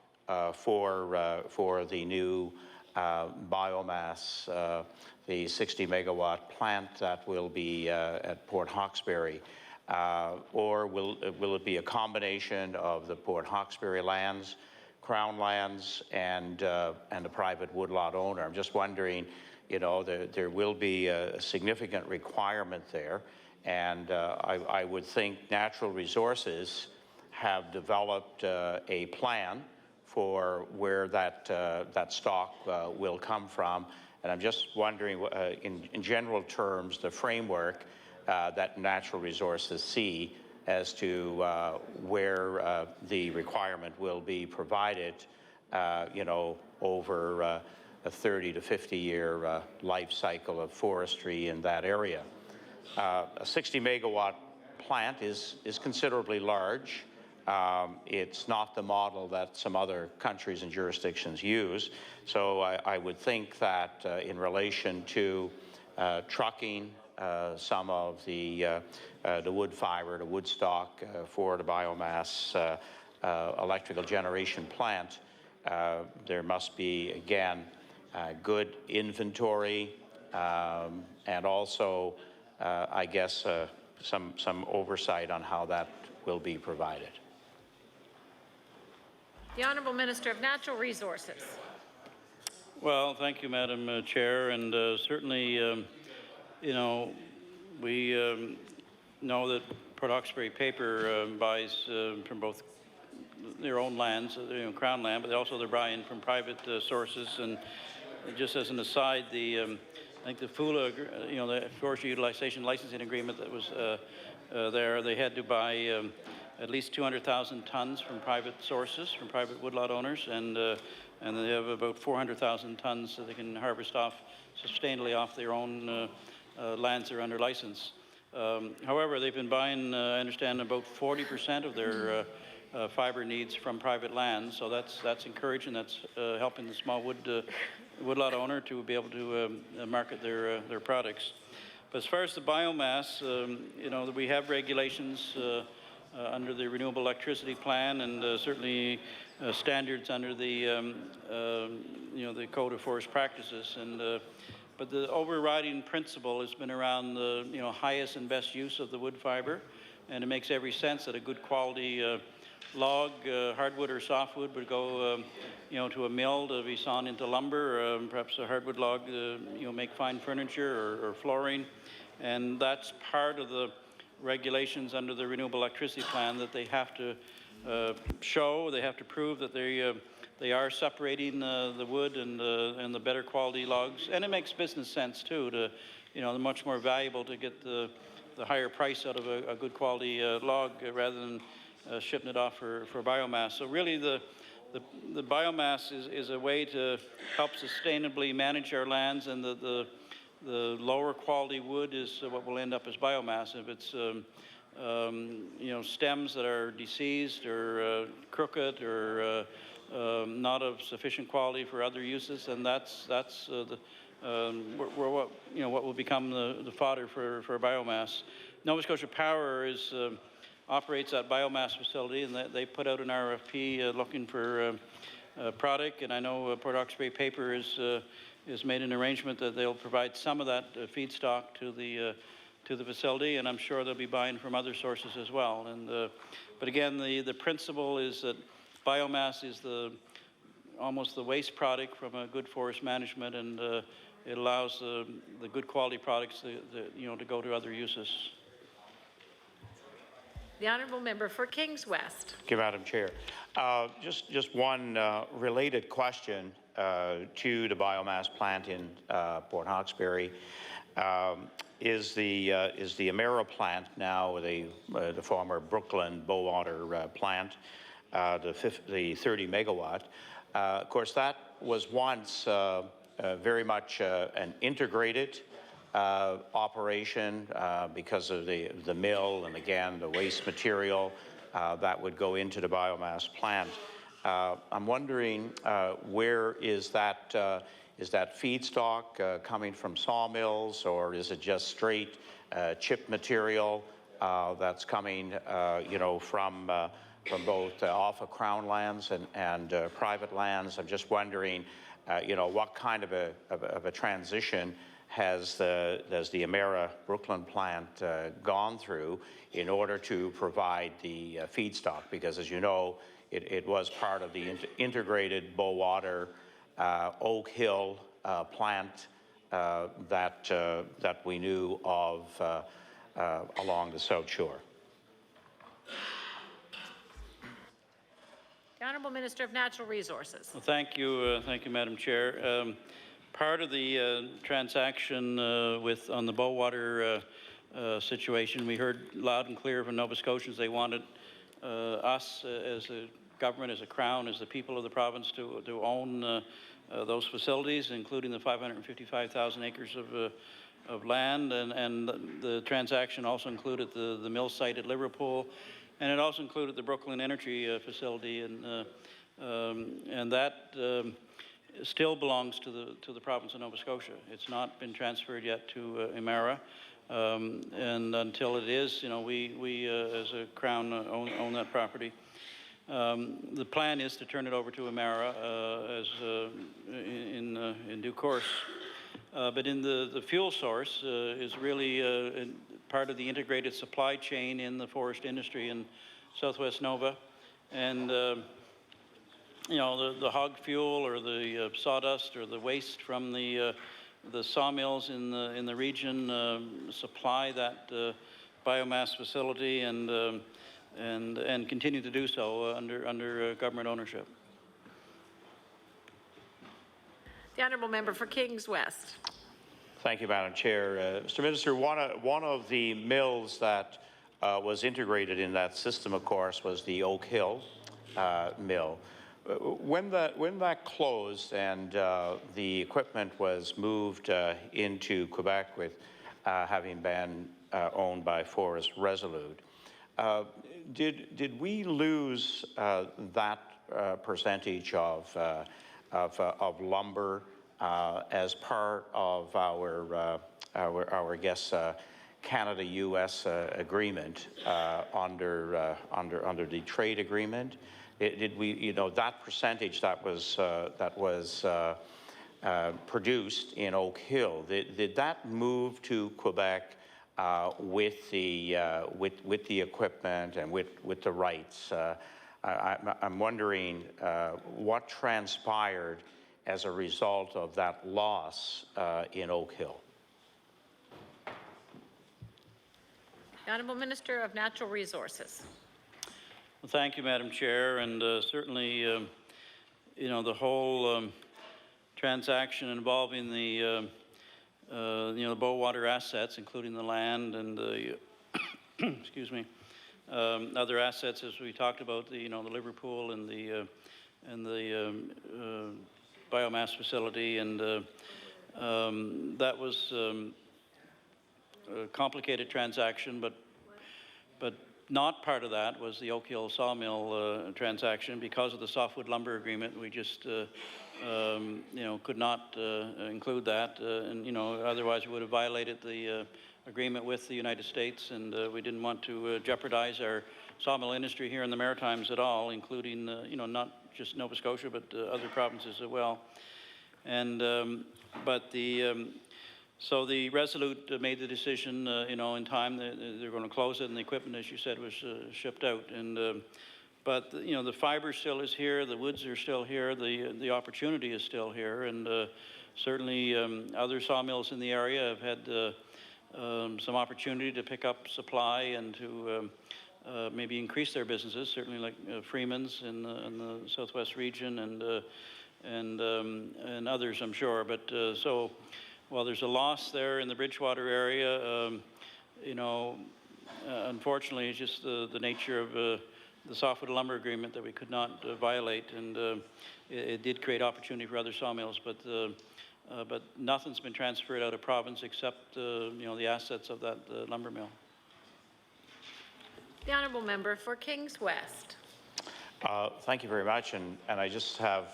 for the new biomass, the 60 megawatt plant that will be at Port Hawkesbury, or will it be a combination of the Port Hawkesbury lands, Crown lands, and a private woodlot owner? I'm just wondering, you know, there will be a significant requirement there, and I would think Natural Resources have developed a plan for where that stock will come from. And I'm just wondering, in general terms, the framework that Natural Resources see as to where the requirement will be provided, you know, over a 30 to 50 year life cycle of forestry in that area. A 60 megawatt plant is considerably large. It's not the model that some other countries and jurisdictions use. So I would think that in relation to trucking some of the wood fiber, the wood stock for the biomass electrical generation plant, there must be, again, good inventory and also, I guess, some oversight on how that will be provided. The Honourable Minister of Natural Resources. Well, thank you, Madam Chair, and certainly, you know, we know that Port Hawkesbury Paper buys from both their own lands, you know, Crown land, but also they're buying from private sources. And just as an aside, I think the FULA, you know, the Forestry Utilization Licensing Agreement that was there, they had to buy at least 200,000 tons from private sources, from private woodlot owners, and they have about 400,000 tons that they can harvest off sustainably off their own lands that are under license. However, they've been buying, I understand, about 40% of their fiber needs from private land, so that's encouraging. That's helping the small woodlot owner to be able to market their products. But as far as the biomass, you know, we have regulations under the Renewable Electricity Plan, and certainly standards under the you know, the Code of Forest Practices. And but the overriding principle has been around the, you know, highest and best use of the wood fiber, and it makes every sense that a good quality log, hardwood or softwood, would go, you know, to a mill to be sawn into lumber. Perhaps a hardwood log, you know, make fine furniture or flooring, and that's part of the regulations under the Renewable Electricity Plan that they have to show. They have to prove that they are separating the wood and the better quality logs, and it makes business sense too. To, you know, much more valuable to get the higher price out of a good quality log rather than shipping it off for biomass. So really the biomass is a way to help sustainably manage our lands, and the lower quality wood is what will end up as biomass. If it's you know, stems that are diseased or crooked or not of sufficient quality for other uses, and that's what, you know, what will become the fodder for biomass. Nova Scotia Power operates that biomass facility, and they put out an RFP looking for a product, and I know Port Hawkesbury Paper has made an arrangement that they'll provide some of that feedstock to the facility, and I'm sure they'll be buying from other sources as well. And but again, the principle is that biomass is almost the waste product from a good forest management, and it allows the good quality products you know, to go to other uses. The honourable member for Kings West. Thank you, Madam Chair. Just one related question to the biomass plant in Port Hawkesbury. Is the Emera plant now the former Brooklyn Bowater plant, the 30 megawatt? Of course, that was once very much an integrated operation because of the mill and, again, the waste material that would go into the biomass plant. I'm wondering where is that feedstock coming from sawmills, or is it just straight chip material that's coming, you know, from both off of Crown lands and private lands? I'm just wondering, you know, what kind of a transition has the Emera Brooklyn plant gone through in order to provide the feedstock? Because, as you know, it was part of the integrated Bowater Oak Hill plant that we knew of along the South Shore. The Honourable Minister of Natural Resources. Well, thank you, Madam Chair. Part of the transaction on the Bowater situation, we heard loud and clear from Nova Scotians they wanted us as a government, as a Crown, as the people of the province to own those facilities, including the 555,000 acres of land, and the transaction also included the mill site at Liverpool, and it also included the Brooklyn Energy facility, and that still belongs to the province of Nova Scotia. It's not been transferred yet to Emera, and until it is, you know, we as a Crown own that property. The plan is to turn it over to Emera in due course. But in the fuel source is really part of the integrated supply chain in the forest industry in Southwest Nova, and you know, the hog fuel or the sawdust or the waste from the sawmills in the region supply that biomass facility, and continue to do so under government ownership. The honourable member for Kings West. Thank you, Madam Chair. Mr. Minister, one of the mills that was integrated in that system, of course, was the Oak Hill mill. When that closed and the equipment was moved into Quebec with having been owned by Forest Resolute, did we lose that percentage of lumber as part of our I guess Canada-U.S. agreement under the trade agreement? Did we, you know, that percentage that was produced in Oak Hill, did that move to Quebec with the equipment and with the rights? I'm wondering what transpired as a result of that loss in Oak Hill. The Honourable Minister of Natural Resources. Well, thank you, Madam Chair, and certainly, you know, the whole transaction involving the, you know, the Bowater assets, including the land and the, excuse me, other assets, as we talked about, the, you know, the Liverpool and the biomass facility, and that was a complicated transaction, but not part of that was the Oak Hill sawmill transaction. Because of the softwood lumber agreement, we just, you know, could not include that, and you know, otherwise we would have violated the agreement with the United States, and we didn't want to jeopardize our sawmill industry here in the Maritimes at all, including, you know, not just Nova Scotia, but other provinces as well. And but the so the Resolute made the decision, you know, in time that they're going to close it, and the equipment, as you said, was shipped out. And but you know, the fiber still is here, the woods are still here, the opportunity is still here, and certainly other sawmills in the area have had some opportunity to pick up supply and to maybe increase their businesses. Certainly, like Freeman's in the Southwest region, and others, I'm sure. But so. Well, there's a loss there in the Bridgewater area. You know, unfortunately, it's just the nature of the softwood lumber agreement that we could not violate, and it did create opportunity for other sawmills. But nothing's been transferred out of province except you know, the assets of that lumber mill. The Honourable Member for Kings West. Thank you very much, and I just have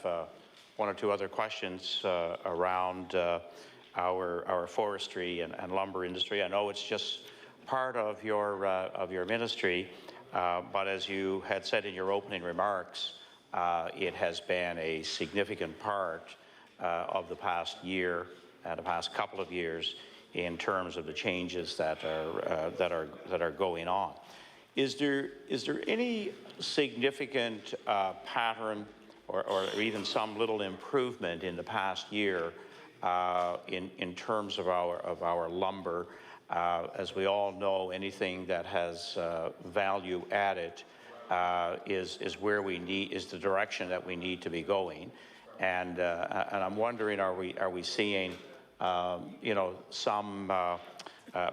one or two other questions around our forestry and lumber industry. I know it's just part of your ministry, but as you had said in your opening remarks, it has been a significant part of the past year and the past couple of years in terms of the changes that are going on. Is there any significant pattern or even some little improvement in the past year in terms of our lumber? As we all know, anything that has value added is where we need, is the direction that we need to be going. And I'm wondering, are we seeing you know, some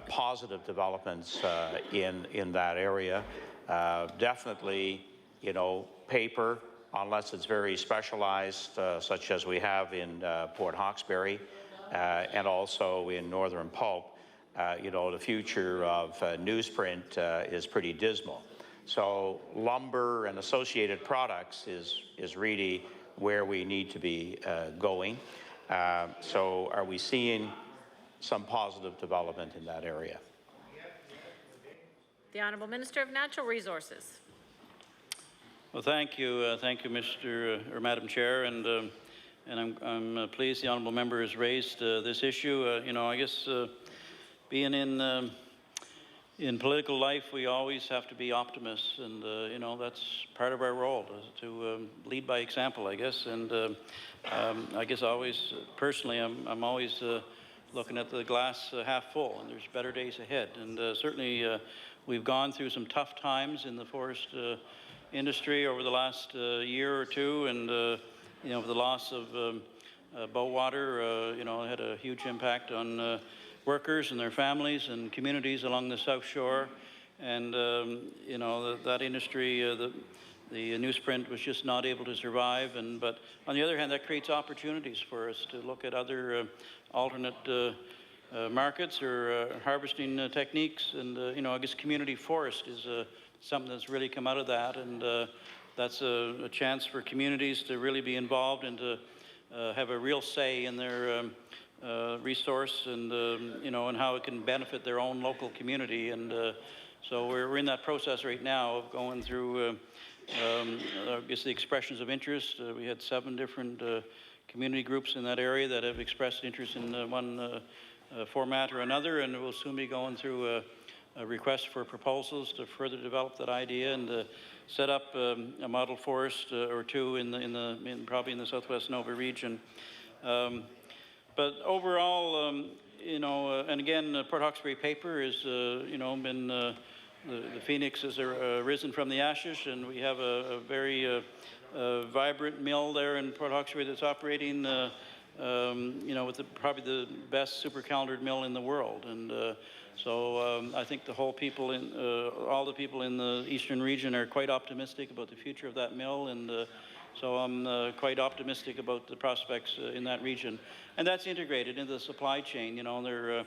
positive developments in that area? Definitely, you know, paper, unless it's very specialized, such as we have in Port Hawkesbury and also in Northern Pulp, you know, the future of newsprint is pretty dismal. So lumber and associated products is really where we need to be going. So are we seeing some positive development in that area? The Honourable Minister of Natural Resources. Well, thank you, Mr. or Madam Chair, and I'm pleased the honourable member has raised this issue. You know, I guess being in political life, we always have to be optimists, and you know, that's part of our role to lead by example, I guess. And I guess always, personally, I'm always looking at the glass half full, and there's better days ahead. And certainly, we've gone through some tough times in the forest industry over the last year or two, and you know, the loss of Bowater, you know, had a huge impact on workers and their families and communities along the South Shore. And you know, that industry, the newsprint was just not able to survive. But on the other hand, that creates opportunities for us to look at other alternate markets or harvesting techniques. And you know, I guess community forest is something that's really come out of that. And that's a chance for communities to really be involved and to have a real say in their resource and you know, and how it can benefit their own local community. And so we're in that process right now of going through I guess the expressions of interest. We had 7 different community groups in that area that have expressed interest in one format or another, and we'll soon be going through a request for proposals to further develop that idea and to set up a model forest or 2 probably in the Southwest Nova region. But overall, you know, and again, Port Hawkesbury paper is, you know, been the phoenix has risen from the ashes, and we have a very vibrant mill there in Port Hawkesbury that's operating, you know, with probably the best super calendared mill in the world. And so I think the whole people all the people in the eastern region are quite optimistic about the future of that mill, and so I'm quite optimistic about the prospects in that region. And that's integrated into the supply chain. You know, they're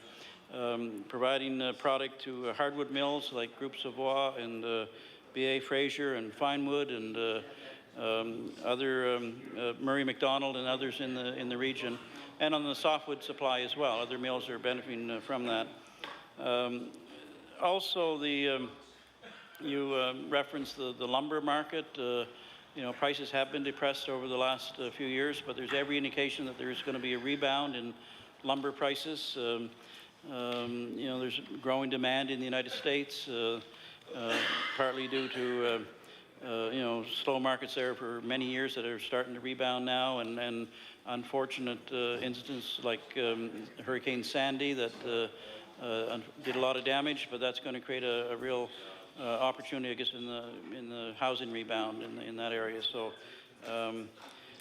providing product to hardwood mills like Groupe Savoie and B.A. Fraser and Finewood and other Murray McDonald and others in the region, and on the softwood supply as well. Other mills are benefiting from that. Also, you referenced the lumber market. You know, prices have been depressed over the last few years, but there's every indication that there's going to be a rebound in lumber prices. You know, there's growing demand in the United States, partly due to you know, slow markets there for many years that are starting to rebound now, and unfortunate incidents like Hurricane Sandy that did a lot of damage, but that's going to create a real opportunity, I guess, in the housing rebound in that area. So,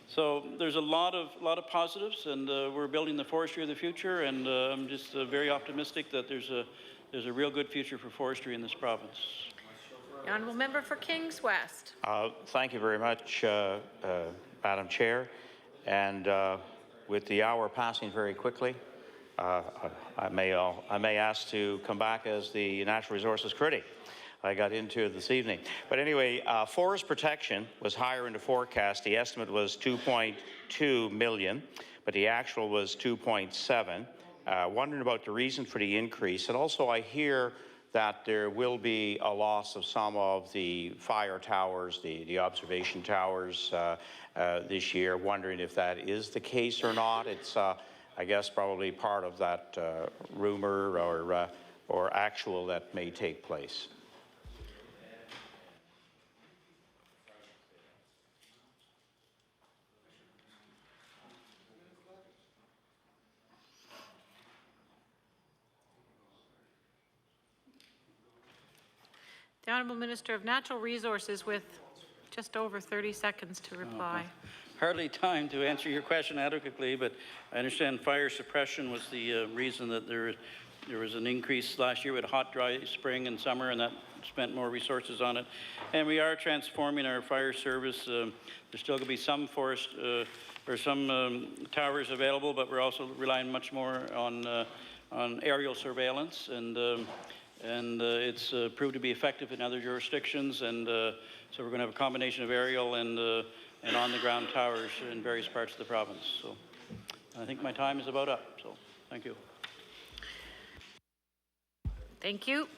so there's a lot of positives, and we're building the forestry of the future, and I'm just very optimistic that there's a real good future for forestry in this province. The honourable member for Kings West. Thank you very much, Madam Chair. And with the hour passing very quickly, I may ask to come back as the natural resources critic I got into this evening. But anyway, forest protection was higher in the forecast. The estimate was 2.2 million, but the actual was 2.7. Wondering about the reason for the increase. And also I hear that there will be a loss of some of the fire towers, the observation towers this year. Wondering if that is the case or not. It's, I guess, probably part of that rumor or actual that may take place. The Honourable Minister of Natural Resources with just over 30 seconds to reply. Hardly time to answer your question adequately, but I understand fire suppression was the reason that there was an increase last year with a hot, dry spring and summer, and that spent more resources on it. And we are transforming our fire service. There's still going to be some forest or some towers available, but we're also relying much more on aerial surveillance, and it's proved to be effective in other jurisdictions, and so we're going to have a combination of aerial and on-the-ground towers in various parts of the province. So I think my time is about up, so thank you. Thank you.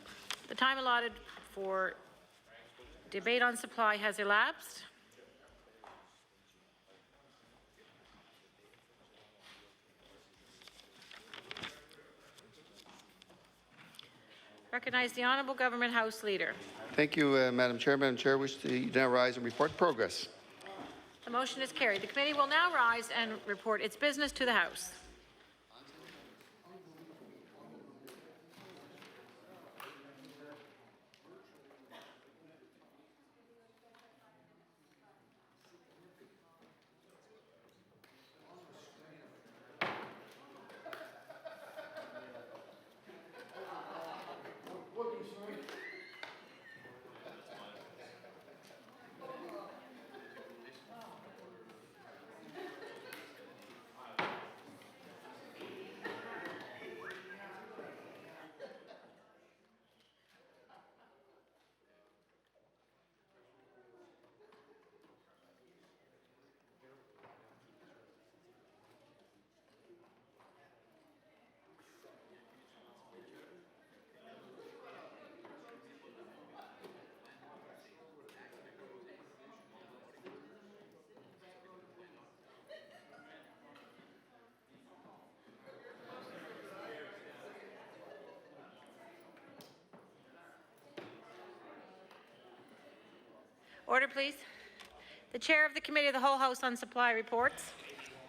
The time allotted for debate on supply has elapsed. Recognize the Honourable Government House Leader. Thank you, Madam Chair. Madam Chair, I wish to now rise and report progress. The motion is carried. The committee will now rise and report its business to the House. Order, please. The Chair of the Committee of the Whole House on Supply reports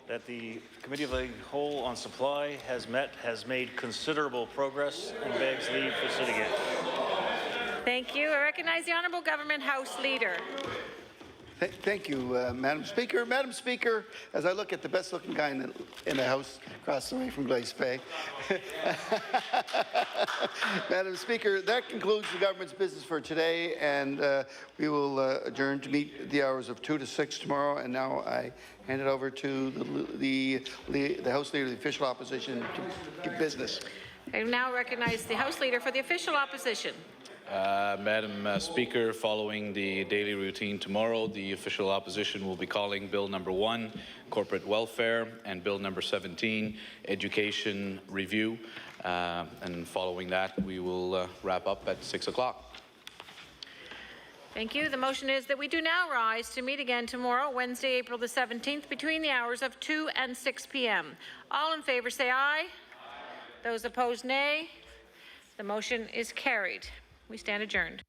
That the Committee of the Whole on Supply has made considerable progress and begs leave for sitting in. Thank you. I recognize the Honourable Government House Leader. Thank you, Madam Speaker. Madam Speaker, as I look at the best-looking guy in the House across the way from Glace Bay, Madam Speaker, that concludes the government's business for today, and we will adjourn to meet the hours of 2 to 6 tomorrow. And now I hand it over to the House Leader of the Official Opposition to business. I now recognize the House Leader for the Official Opposition. Madam Speaker, following the daily routine tomorrow, the official opposition will be calling Bill number 1, Corporate Welfare, and Bill number 17, Education Review. And following that, we will wrap up at 6 o'clock. Thank you. The motion is that we do now rise to meet again tomorrow, Wednesday, April the 17th, between the hours of 2 and 6 p.m. All in favour say aye. Those opposed, nay. The motion is carried. We stand adjourned.